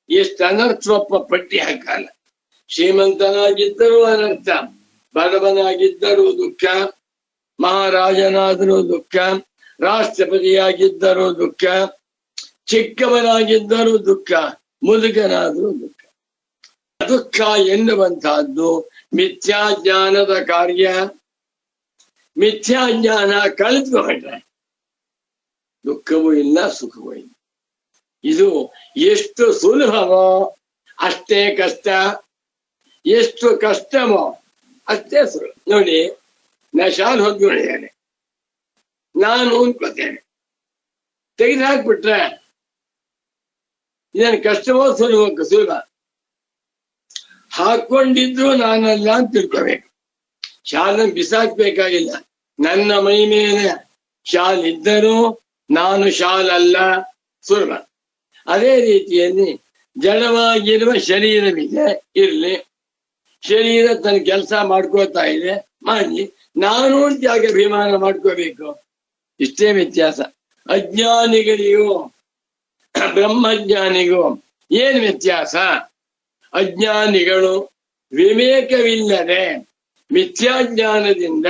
ಎಷ್ಟು ಅನರ್ಥವಪ್ಪ ಪಟ್ಟಿ ಹಾಕಲ್ಲ. ಶ್ರೀಮಂತನಾಗಿದ್ದರೂ ಅನರ್ಥ, ಬಡವನಾಗಿದ್ದರೂ ದುಃಖ, ಮಹಾರಾಜನಾದರೂ ದುಃಖ, ರಾಷ್ಟ್ರಪತಿಯಾಗಿದ್ದರೂ ದುಃಖ, ಚಿಕ್ಕವನಾಗಿದ್ದರೂ ದುಃಖ, ಮುದುಕನಾದರೂ ದುಃಖ. ದುಃಖ ಎನ್ನುವಂತಹದ್ದು ಮಿಥ್ಯಾಜ್ಞಾನದ ಕಾರ್ಯ. ಮಿಥ್ಯಾಜ್ಞಾನ ಕಳೆದುಕೊಂಡ್ರೆ ದುಃಖವೂ ಇಲ್ಲ, ಸುಖವೂ ಇಲ್ಲ. ಇದು ಎಷ್ಟು ಸುಲಭವೋ ಅಷ್ಟೇ ಕಷ್ಟ, ಎಷ್ಟು ಕಷ್ಟವೋ ಅಷ್ಟೇ ಸುಲಭ. ನೋಡಿ, ನಾ ಶಾಲೆ ಹೊಂದ್ಕೊಂಡಿದ್ದೇನೆ, ನಾನು ಅನ್ಕೋತೇನೆ, ತೆಗೆದು ಹಾಕ್ಬಿಟ್ರೆ ಇದೇನು ಕಷ್ಟವೋ ಸುಲಭ? ಸುಲಭ. ಹಾಕೊಂಡಿದ್ರು ನಾನಲ್ಲ ಅಂತ ತಿಳ್ಕೋಬೇಕು. ಶಾಲನ್ನು ಬಿಸಾಕ್ಬೇಕಾಗಿಲ್ಲ. ನನ್ನ ಮೈ ಮೇಲೆ ಶಾಲ್ ಇದ್ದರೂ ನಾನು ಶಾಲ್ ಅಲ್ಲ, ಸುಲಭ. ಅದೇ ರೀತಿಯಲ್ಲಿ ಜಡವಾಗಿರುವ ಶರೀರವಿದೆ, ಇರ್ಲಿ. ಶರೀರ ತನ್ನ ಕೆಲಸ ಮಾಡ್ಕೋತಾ ಇದೆ, ಮಾಡಿ. ನಾನು ಅಂತ ಯಾಕೆ ಅಭಿಮಾನ ಮಾಡ್ಕೋಬೇಕು? ಇಷ್ಟೇ ವ್ಯತ್ಯಾಸ. ಅಜ್ಞಾನಿಗಳಿಗೂ ಬ್ರಹ್ಮಜ್ಞಾನಿಗೂ ಏನ್ ವ್ಯತ್ಯಾಸ? ಅಜ್ಞಾನಿಗಳು ವಿವೇಕವಿಲ್ಲದೆ ಮಿಥ್ಯಾಜ್ಞಾನದಿಂದ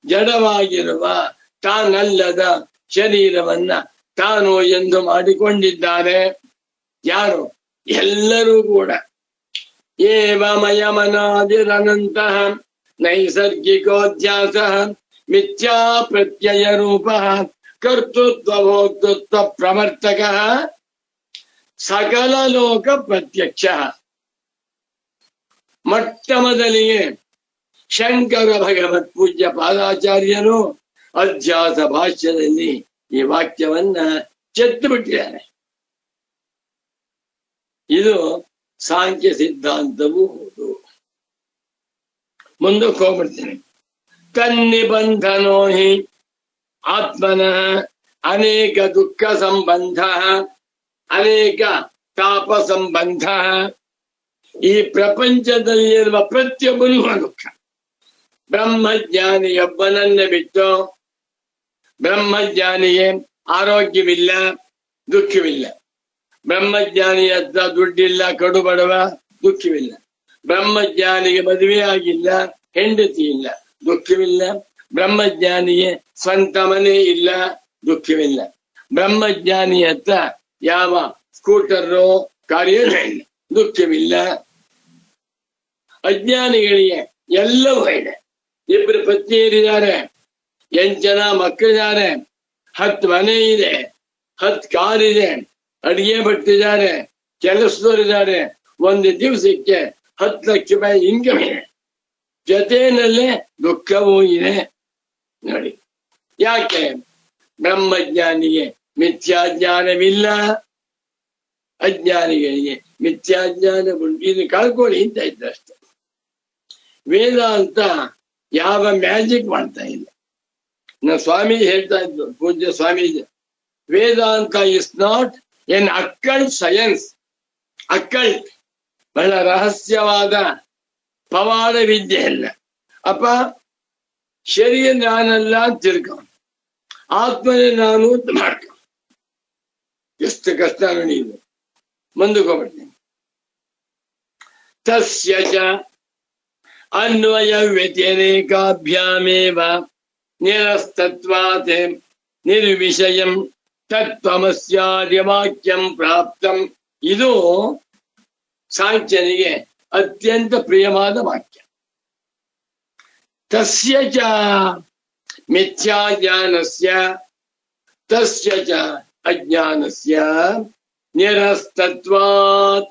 ಜಡವಾಗಿರುವ ತಾನಲ್ಲದ ಶರೀರವನ್ನ ತಾನು ಎಂದು ಮಾಡಿಕೊಂಡಿದ್ದಾರೆ. ಯಾರು? ಎಲ್ಲರೂ ಕೂಡ. ಏವಮಯಮನಾದಿರನಂತಹ ನೈಸರ್ಗಿಕೋಧ್ಯಾಸ ಮಿಥ್ಯಾ ಪ್ರತ್ಯಯ ರೂಪ ಕರ್ತೃತ್ವ ಭೋಕ್ತೃತ್ವ ಪ್ರವರ್ತಕ ಸಕಲ ಲೋಕ ಪ್ರತ್ಯಕ್ಷ. ಮೊಟ್ಟ ಮೊದಲಿಗೆ ಶಂಕರ ಭಗವತ್ ಪೂಜ್ಯ ಪಾದಾಚಾರ್ಯರು ಅಧ್ಯಾಸ ಭಾಷ್ಯದಲ್ಲಿ ಈ ವಾಕ್ಯವನ್ನ ಚೆತ್ತು ಬಿಟ್ಟಿದ್ದಾರೆ. ಇದು ಸಾಂಖ್ಯ ಸಿದ್ಧಾಂತವೂ ಹೌದು. ಮುಂದಕ್ಕೆ ಹೋಗ್ಬಿಡ್ತೇನೆ. ತನ್ನಿಬಂಧನೋ ಹಿ ಆತ್ಮನಃ ಅನೇಕ ದುಃಖ ಸಂಬಂಧ, ಅನೇಕ ತಾಪ ಸಂಬಂಧ. ಈ ಪ್ರಪಂಚದಲ್ಲಿರುವ ಪ್ರತಿಯೊಬ್ಬನಿಗೂ ದುಃಖ. ಬ್ರಹ್ಮಜ್ಞಾನಿಯೊಬ್ಬನನ್ನೇ ಬಿಟ್ಟು ಬ್ರಹ್ಮಜ್ಞಾನಿಗೆ ಆರೋಗ್ಯವಿಲ್ಲ, ದುಃಖವಿಲ್ಲ. ಬ್ರಹ್ಮಜ್ಞಾನಿ ಹತ್ರ ದುಡ್ಡಿಲ್ಲ, ಕಡು ಬಡವ, ದುಃಖವಿಲ್ಲ. ಬ್ರಹ್ಮಜ್ಞಾನಿಗೆ ಮದುವೆ ಆಗಿಲ್ಲ, ಹೆಂಡತಿ ಇಲ್ಲ, ದುಃಖವಿಲ್ಲ. ಬ್ರಹ್ಮಜ್ಞಾನಿಗೆ ಸ್ವಂತ ಮನೆ ಇಲ್ಲ, ದುಃಖವಿಲ್ಲ. ಬ್ರಹ್ಮಜ್ಞಾನಿ ಹತ್ರ ಯಾವ ಸ್ಕೂಟರು ಕಾರ್ಯವೂ ಇಲ್ಲ, ದುಃಖವಿಲ್ಲ. ಅಜ್ಞಾನಿಗಳಿಗೆ ಎಲ್ಲವೂ ಇದೆ. ಇಬ್ಬರು ಪತ್ನಿಯರಿದ್ದಾರೆ, 8 ಜನ ಮಕ್ಕಳಿದ್ದಾರೆ, 10 ಮನೆ ಇದೆ, 10 ಕಾರ್ ಇದೆ, ಅಡಿಗೆ ಭಟ್ಟಿದ್ದಾರೆ, ಕೆಲಸದವರಿದ್ದಾರೆ. ಒಂದು ದಿವಸಕ್ಕೆ 10 ಲಕ್ಷ ರೂಪಾಯಿ ಇನ್ಕಮ್ ಇದೆ, ಜೊತೆಯಲ್ಲೇ ದುಃಖವೂ ಇದೆ. ನೋಡಿ ಯಾಕೆ? ಬ್ರಹ್ಮಜ್ಞಾನಿಗೆ ಮಿಥ್ಯಾಜ್ಞಾನವಿಲ್ಲ, ಅಜ್ಞಾನಿಗಳಿಗೆ ಮಿಥ್ಯಾಜ್ಞಾನ ಉಂಟು. ಇದು ಕಳ್ಕೊಳ್ಳಿ ಅಂತ ಇದ್ದಷ್ಟೆ. ವೇದಾಂತ ಯಾವ ಮ್ಯಾಜಿಕ್ ಮಾಡ್ತಾ ಇಲ್ಲ. ನಮ್ಮ ಸ್ವಾಮೀಜಿ ಹೇಳ್ತಾ ಇದ್ರು, ಪೂಜ್ಯ Swamiji, Vedanta is not an occult science. Occult ಬಹಳ ರಹಸ್ಯವಾದ ಪವಾಡ ವಿದ್ಯೆ ಅಲ್ಲ. ಅಪ್ಪ ಶರೀರ ನಾನಲ್ಲ ತಿಳ್ಕೊ, ಆತ್ಮನೇ ನಾನು ಅಂತ ಮಾಡ್ಕೊ. ಎಷ್ಟು ಕಷ್ಟ ನೋಡಿ ಇದು. ಮುಂದಕ್ಕೆ ಹೋಗ್ಬಿಡ್ತೀನಿ. ತಸ್ಯ ಚ ಅನ್ವಯ ವ್ಯತಿರೇಕಾಭ್ಯಾಮೇವ ನಿರಸ್ತತ್ವಾತ್ ನಿರ್ವಿಷಯಂ ತತ್ವಮಸ್ಯಾದಿ ವಾಕ್ಯಂ ಪ್ರಾಪ್ತಂ. ಇದು ಸಾಂಖ್ಯನಿಗೆ ಅತ್ಯಂತ ಪ್ರಿಯವಾದ ವಾಕ್ಯ. ತಸ್ಯ ಚ ಮಿಥ್ಯಾಜ್ಞಾನಸ್ಯ ತಸ್ಯ ಚ ಅಜ್ಞಾನಸ್ಯ ನಿರಸ್ತತ್ವಾತ್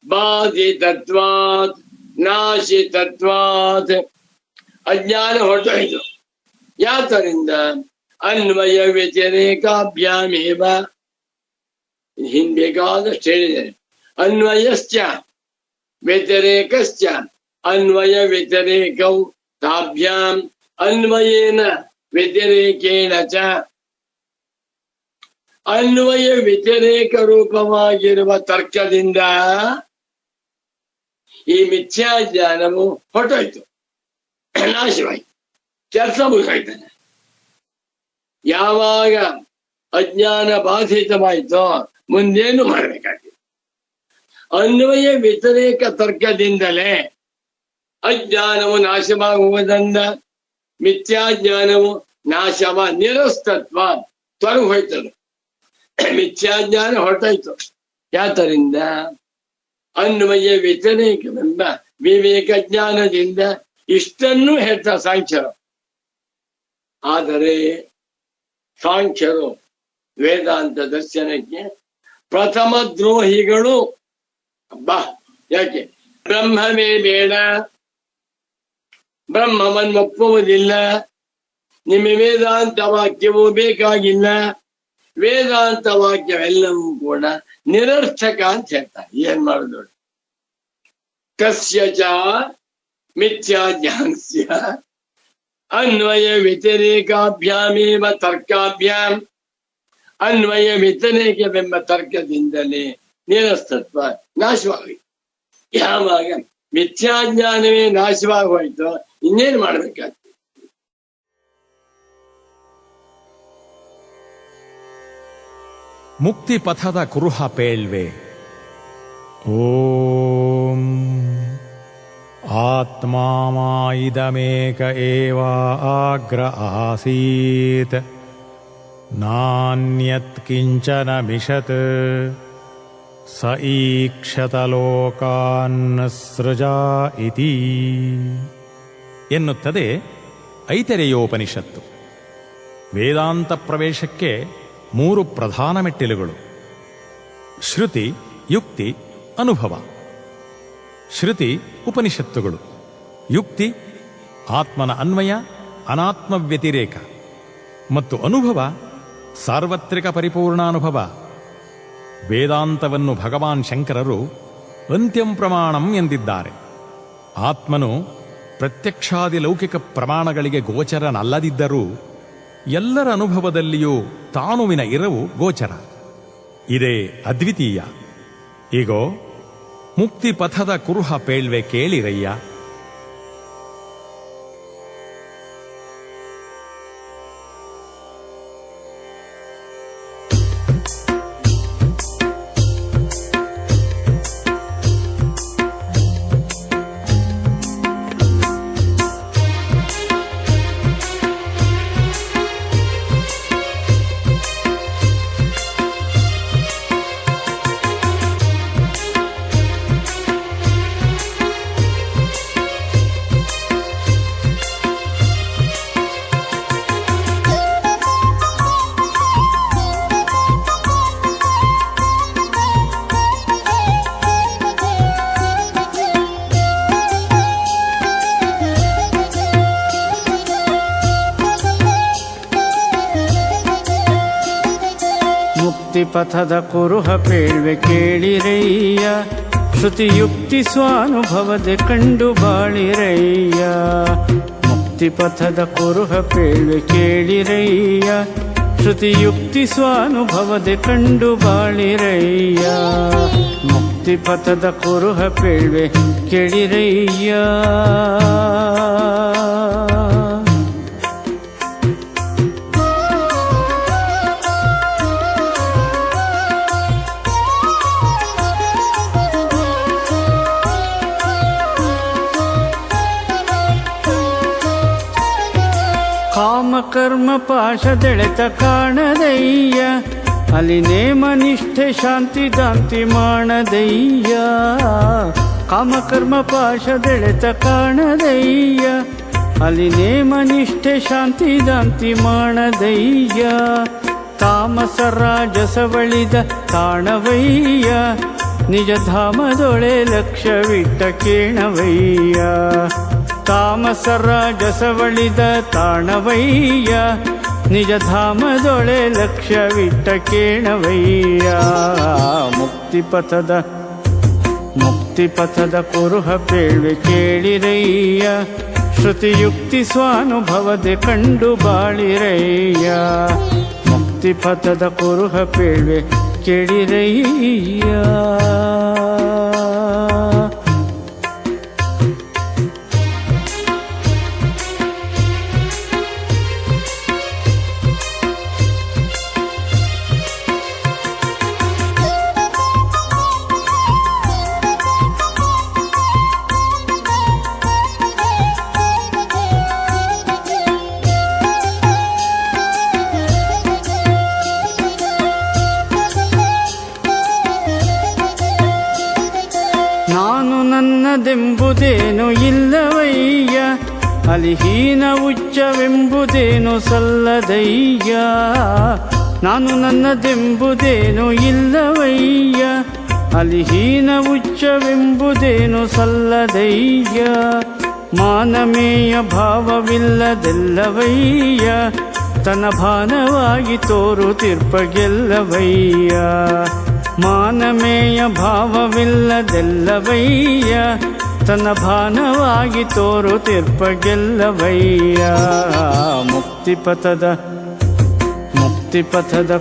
ಬಾಧಿತತ್ವಾತ್ ನಾಶಿತತ್ವಾತ್. ಅಜ್ಞಾನ ಹೊರಟೋಯ್ತು. ಯಾತರಿಂದ? ಅನ್ವಯ ವ್ಯತಿರೇಕಾಭ್ಯಾಮೇವ. ಹಿಂಬೇಕಾದಷ್ಟು ಹೇಳಿದ್ದಾರೆ. ಅನ್ವಯಶ್ಚ ವ್ಯತಿರೇಕಶ್ಚ ಅನ್ವಯ ವ್ಯತಿರೇಕೌ ತಾಭ್ಯಾಂ ಅನ್ವಯೇನ ವ್ಯತಿರೇಕೇಣ ಚ. ಅನ್ವಯ ವ್ಯತಿರೇಕ ರೂಪವಾಗಿರುವ ತರ್ಕದಿಂದ ಈ ಮಿಥ್ಯಾಜ್ಞಾನವು ಹೊರಟೋಯ್ತು, ನಾಶವಾಯ್ತು, ಕೆಲಸ ಮುಗಿದೋಯ್ತಾನೆ. ಯಾವಾಗ ಅಜ್ಞಾನ ಬಾಧಿತವಾಯ್ತೋ ಮುಂದೇನು ಮಾಡಬೇಕಾಗಿದೆ. ಅನ್ವಯ ವ್ಯತಿರೇಕ ತರ್ಕದಿಂದಲೇ ಅಜ್ಞಾನವು ನಾಶವಾಗುವುದರಿಂದ ಮಿಥ್ಯಾಜ್ಞಾನವು ನಾಶವ ನಿರಸ್ತತ್ವ ತೊಲಗು ಹೋಯ್ತದೆ. ಮಿಥ್ಯಾಜ್ಞಾನ ಹೊರಟಾಯ್ತು. ಯಾತರಿಂದ? ಅನ್ವಯ ವ್ಯತಿರೇಕವೆಂಬ ವಿವೇಕ ಜ್ಞಾನದಿಂದ. ಇಷ್ಟನ್ನು ಹೇಳ್ತಾರೆ ಸಾಂಖ್ಯರು. ಆದರೆ ಸಾಂಖ್ಯರು ವೇದಾಂತ ದರ್ಶನಕ್ಕೆ ಪ್ರಥಮ ದ್ರೋಹಿಗಳು. ಅಬ್ಬಾ, ಯಾಕೆ? ಬ್ರಹ್ಮವೇ ಬೇಡ, ಬ್ರಹ್ಮವನ್ನು ಒಪ್ಪುವುದಿಲ್ಲ, ನಿಮ್ಮ ವೇದಾಂತ ವಾಕ್ಯವೂ ಬೇಕಾಗಿಲ್ಲ, ವೇದಾಂತ ವಾಕ್ಯವೆಲ್ಲವೂ ಕೂಡ ನಿರರ್ಥಕ ಅಂತ ಹೇಳ್ತಾರೆ. ಏನ್ ಮಾಡುದು? ಕಸ್ಯ ಚ ಮಿಥ್ಯಾಜ್ಞಾನಸ್ಯ ಅನ್ವಯ ವ್ಯತಿರೇಕಾಭ್ಯಾಮೇವ ತರ್ಕಾಭ್ಯಾಂ. ಅನ್ವಯ ವ್ಯತಿರೇಕವೆಂಬ ತರ್ಕದಿಂದಲೇ ನಿರಸ್ತತ್ವ ನಾಶವಾಗಿ. ಯಾವಾಗ ಮಿಥ್ಯಾಜ್ಞಾನವೇ ನಾಶವಾಗಿ ಹೋಯ್ತು, ಇನ್ನೇನು ಮಾಡ್ಬೇಕಾಗ್ತದೆ? ಮುಕ್ತಿ ಪಥದ ಕುರುಹ ಪೇಳ್ವೆ. ಓಂ ಆತ್ಮಾಮಾಯಿದಮೇಕ ಏವ ಆಗ್ರ ಆಸೀತ್ ನಾನ್ಯತ್ ಕಿಂಚನ ಮಿಷತ್ ಸ ಈಕ್ಷತ ಲೋಕಾನ್ ಸೃಜಾ ಇತಿ ಎನ್ನುತ್ತದೆ ಐತರೇಯೋಪನಿಷತ್ತು. ವೇದಾಂತ ಪ್ರವೇಶಕ್ಕೆ 3 ಪ್ರಧಾನ ಮೆಟ್ಟಿಲುಗಳು: ಶ್ರುತಿ, ಯುಕ್ತಿ, ಅನುಭವ. ಶ್ರುತಿ ಉಪನಿಷತ್ತುಗಳು, ಯುಕ್ತಿ ಆತ್ಮನ ಅನ್ವಯ ಅನಾತ್ಮ ವ್ಯತಿರೇಕ, ಮತ್ತು ಅನುಭವ ಸಾರ್ವತ್ರಿಕ ಪರಿಪೂರ್ಣಾನುಭವ. ವೇದಾಂತವನ್ನು ಭಗವಾನ್ ಶಂಕರರು ಅಂತ್ಯಂ ಪ್ರಮಾಣಂ ಎಂದಿದ್ದಾರೆ. ಆತ್ಮನು ಪ್ರತ್ಯಕ್ಷಾದಿ ಲೌಕಿಕ ಪ್ರಮಾಣಗಳಿಗೆ ಗೋಚರನಲ್ಲದಿದ್ದರೂ ಎಲ್ಲರ ಅನುಭವದಲ್ಲಿಯೂ ತಾನುವಿನ ಇರವು ಗೋಚರ. ಇದೇ ಅದ್ವಿತೀಯ. ಈಗೋ ಮುಕ್ತಿ ಪಥದ ಕುರುಹ ಪೇಳ್ವೆ ಕೇಳಿರಯ್ಯ. ಮುಕ್ತಿಪಥದ ಕುರುಹ ಪೇಳ್ವೆ ಕೇಳಿರಯ್ಯ, ಶ್ರುತಿಯುಕ್ತಿ ಸ್ವಾನುಭವದೆ ಕಂಡು ಬಾಳಿರಯ್ಯ. ಮುಕ್ತಿಪಥದ ಕುರುಹ ಪೇಳ್ವೆ ಕೇಳಿರಯ್ಯ, ಶ್ರುತಿಯುಕ್ತಿ ಸ್ವಾನುಭವದೆ ಕಂಡು ಬಾಳಿರಯ್ಯ. ಮುಕ್ತಿಪಥದ ಕುರುಹ ಪೇಳ್ವೆ ಕೇಳಿರಯ್ಯ. ಕಾಮಕರ್ಮ ಪಾಶದೆಳೆತ ಕಾಣದಯ್ಯ, ಅಲ್ಲಿ ನೇಮ ನಿಷ್ಠೆ ಶಾಂತಿ ದಾಂತಿ ಮಾಡದಯ್ಯ. ಕಾಮಕರ್ಮ ಪಾಶದೆಳೆತ ಕಾಣದಯ್ಯ, ಅಲ್ಲಿ ನೇಮ ನಿಷ್ಠೆ ಶಾಂತಿ ದಾಂತಿ ಮಾಡದಯ್ಯ. ತಾಮಸ ರಾಜಸವಳಿದ ತಾಣವಯ್ಯ, ನಿಜ ಧಾಮದೊಳೆ ಲಕ್ಷ್ಯವಿಟ್ಟ ಕೇಣವಯ್ಯ. ತಾಮಸ ರಾಜಸವಳಿದ ತಾಣವಯ್ಯ, ನಿಜ ಧಾಮದೊಳೆ ಲಕ್ಷ್ಯವಿಟ್ಟ ಕೇಣವಯ್ಯ. ಮುಕ್ತಿಪಥದ ಕುರುಹ ಪೇಳ್ವೆ ಕೇಳಿರಯ್ಯ, ಶ್ರುತಿಯುಕ್ತಿ ಸ್ವಾನುಭವದೆ ಕಂಡು ಬಾಳಿರಯ್ಯ. ಮುಕ್ತಿಪಥದ ಕುರುಹ ಪೇಳ್ವೆ ಕೇಳಿರಯ್ಯ. ನಾನು ನನ್ನದೆಂಬುದೇನು ಇಲ್ಲವಯ್ಯ, ಅಲಿಹೀನ ಉಚ್ಚವೆಂಬುದೇನು ಸಲ್ಲದಯ್ಯ. ನಾನು ನನ್ನದೆಂಬುದೇನು ಇಲ್ಲವಯ್ಯ, ಅಲಿಹೀನ ಉಚ್ಚವೆಂಬುದೇನು ಸಲ್ಲದಯ್ಯ. ಮಾನಮೇಯ ಭಾವವಿಲ್ಲದೆಲ್ಲವಯ್ಯ, ತನ್ನ ಭಾನವಾಗಿ ತೋರುತ್ತಿರ್ಪಗೆಲ್ಲವಯ್ಯ. ಮಾನಮೇಯ ಭಾವವಿಲ್ಲದೆಲ್ಲವಯ್ಯ, ತನ್ನ ಭಾನವಾಗಿ ತೋರುತ್ತಿರ್ಪಗೆಲ್ಲವಯ್ಯ. ಮುಕ್ತಿಪಥದ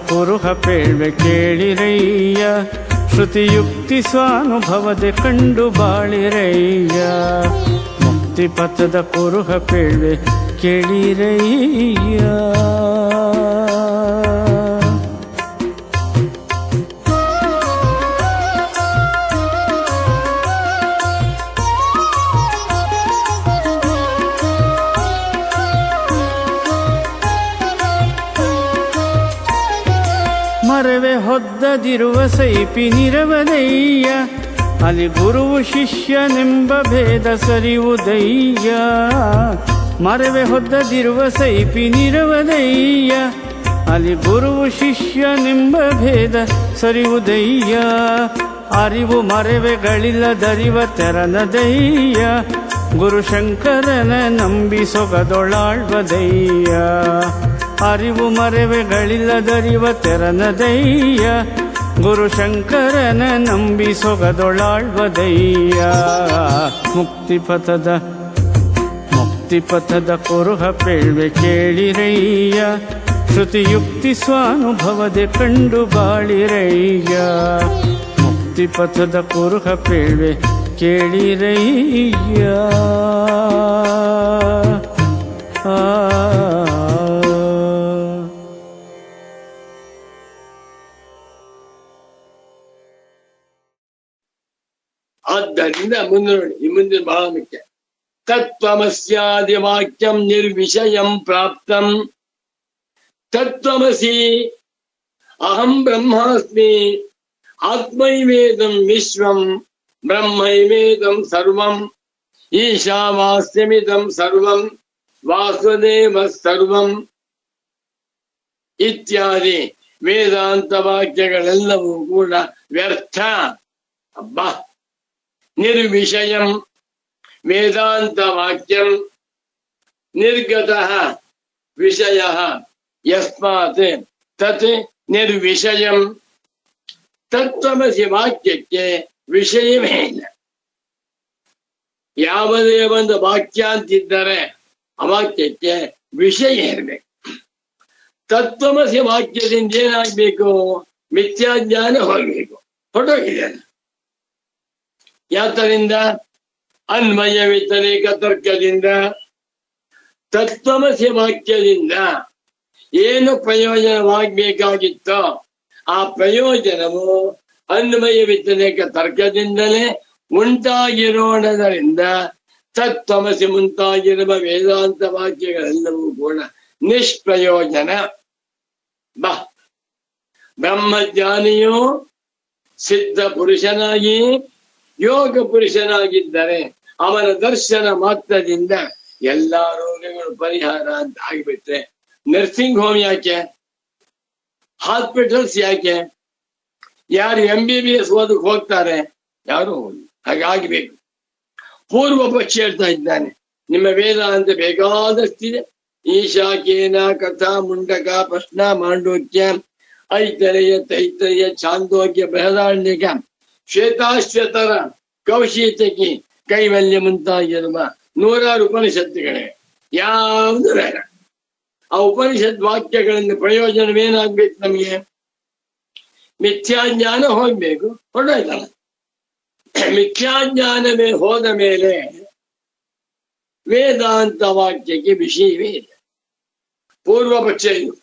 ಕುರುಹ ಪೇಳ್ವೆ ಕೇಳಿರಯ್ಯ, ಶ್ರುತಿಯುಕ್ತಿ ಸ್ವಾನುಭವದೆ ಕಂಡು ಬಾಳಿರಯ್ಯ. ಮುಕ್ತಿಪಥದ ಕುರುಹ ಪೇಳ್ವೆ ಕೇಳಿರಯ್ಯ. ಮರವೆ ಹೊದ್ದದಿರುವ ಸೈಪಿ ನಿರವದಯ್ಯ, ಅಲ್ಲಿ ಗುರುವು ಶಿಷ್ಯನೆಂಬ ಭೇದ ಸರಿಯುವುದಯ್ಯ. ಮರವೆ ಹೊದ್ದದಿರುವ ಸೈಪಿ ನಿರವದಯ್ಯ, ಅಲ್ಲಿ ಗುರುವು ಶಿಷ್ಯನೆಂಬ ಭೇದ ಸರಿಯುವುದಯ್ಯ. ಅರಿವು ಮರವೆಗಳಿಲ್ಲದರಿವ ತೆರನದಯ್ಯ, ಗುರುಶಂಕರನ ನಂಬಿ ಸೊಗದೊಳಾಳ್ವದಯ್ಯ. ಅರಿವು ಮರೆವೆಗಳಿಲ್ಲದರಿವ ತೆರನದಯ್ಯ, ಗುರುಶಂಕರನ ನಂಬಿ ಸೊಗದೊಳಾಳ್ವದಯ್ಯ. ಮುಕ್ತಿಪಥದ ಕುರುಹ ಪೇಳ್ವೆ ಕೇಳಿರಯ್ಯ, ಶ್ರುತಿಯುಕ್ತಿ ಸ್ವಾನುಭವದೆ ಕಂಡು ಬಾಳಿರಯ್ಯ. ಮುಕ್ತಿಪಥದ ಕುರುಹ ಪೇಳ್ವೆ ಕೇಳಿರಯ್ಯ. ಆದ್ದರಿಂದ ಮುಂದೆ ನೋಡಿ, ಈ ಮುಂದಿನ ಬಹಳ ಮುಖ್ಯ. ತತ್ವಮಸ್ಯಾದಿ ವಾಕ್ಯಂ ನಿರ್ವಿಷಯಂ ಪ್ರಾಪ್ತಂ. ತತ್ವಮಸಿ ಅಹಂ ಬ್ರಹ್ಮಾಸ್ಮಿ, ಆತ್ಮೈವೇದಂ ವಿಶ್ವಂ ಬ್ರಹ್ಮೈವೇದಂ ಸರ್ವಂ, ಈಶಾವಾಸ್ಯಮಿದಂ ಸರ್ವಂ ವಾಸುದೇವ ಸರ್ವಂ ಇತ್ಯಾದಿ ವೇದಾಂತ ವಾಕ್ಯಗಳೆಲ್ಲವೂ ಕೂಡ ವ್ಯರ್ಥ. ಅಬ್ಬಾ, ನಿರ್ವಿಷಯಂ ವೇದಾಂತ ವಾಕ್ಯಂ ನಿರ್ಗತಃ ವಿಷಯಃ ಯಸ್ಮಾತ್ ತತ್ ನಿರ್ವಿಷಯಂ ತತ್ವಮಸಿ ವಾಕ್ಯಕ್ಕೆ ವಿಷಯವೇ ಇಲ್ಲ. ಯಾವುದೇ ಒಂದು ವಾಕ್ಯ ಅಂತಿದ್ದರೆ ಆ ವಾಕ್ಯಕ್ಕೆ ವಿಷಯ ಇರಬೇಕು. ತತ್ವಮಸಿ ವಾಕ್ಯದಿಂದ ಏನಾಗ್ಬೇಕು? ಮಿಥ್ಯಾಜ್ಞಾನ ಹೋಗ್ಬೇಕು. ಹೊರಟೋಗಿದೆ. ಯಾತರಿಂದ? ಅನ್ವಯ ವ್ಯತಿರೇಕ ತರ್ಕದಿಂದ. ತತ್ವಮಸಿ ವಾಕ್ಯದಿಂದ ಏನು ಪ್ರಯೋಜನವಾಗಬೇಕಾಗಿತ್ತೋ ಆ ಪ್ರಯೋಜನವು ಅನ್ವಯ ವ್ಯತಿರೇಕ ತರ್ಕದಿಂದಲೇ ಉಂಟಾಗಿರೋಣದರಿಂದ ತತ್ವಮಸಿ ಮುಂತಾಗಿರುವ ವೇದಾಂತ ವಾಕ್ಯಗಳೆಲ್ಲವೂ ಕೂಡ ನಿಷ್ಪ್ರಯೋಜನ. ಬ್ರಹ್ಮಜ್ಞಾನಿಯು ಸಿದ್ಧ ಪುರುಷನಾಗಿ ಯೋಗ ಪುರುಷನಾಗಿದ್ದರೆ ಅವನ ದರ್ಶನ ಮಾತ್ರದಿಂದ ಎಲ್ಲಾ ರೋಗಗಳು ಪರಿಹಾರ ಅಂತ ಆಗಿಬಿಟ್ರೆ ನರ್ಸಿಂಗ್ ಹೋಮ್ ಯಾಕೆ? ಹಾಸ್ಪಿಟಲ್ಸ್ ಯಾಕೆ? ಯಾರು MBBS ಓದಕ್ಕೆ ಹೋಗ್ತಾರೆ? ಯಾರು ಹಾಗಾಗಬೇಕು. ಪೂರ್ವ ಪಕ್ಷ ಹೇಳ್ತಾ ಇದ್ದಾನೆ, ನಿಮ್ಮ ವೇದಾಂತ ಬೇಕಾದಷ್ಟಿದೆ. ಈಶಾಕೇನ ಕಥಾ ಮುಂಡಕ ಪ್ರಶ್ನ ಮಾಂಡೋಕ್ಯ ಐತರೇಯ ತೈತರೇಯ ಛಾಂದೋಗ್ಯ ಬೃಹದಾರಣ್ಯಕ ಶ್ವೇತಾಶ್ವತರ ಕೌಶಿತಕಿ ಕೈವಲ್ಯ ಮುಂತಾಗಿರುವ 100 ಉಪನಿಷತ್ತುಗಳೇ. ಯಾವುದು ಬೇಡ. ಆ ಉಪನಿಷತ್ ವಾಕ್ಯಗಳಿಂದ ಪ್ರಯೋಜನವೇನಾಗ್ಬೇಕು? ನಮಗೆ ಮಿಥ್ಯಾಜ್ಞಾನ ಹೋಗ್ಬೇಕು. ಹೊರಡೋಯ್ತಲ್ಲ. ಮಿಥ್ಯಾಜ್ಞಾನವೇ ಹೋದ ಮೇಲೆ ವೇದಾಂತ ವಾಕ್ಯಕ್ಕೆ ವಿಷಯವೇ ಇಲ್ಲ. ಪೂರ್ವ ಪಕ್ಷ ಇದು.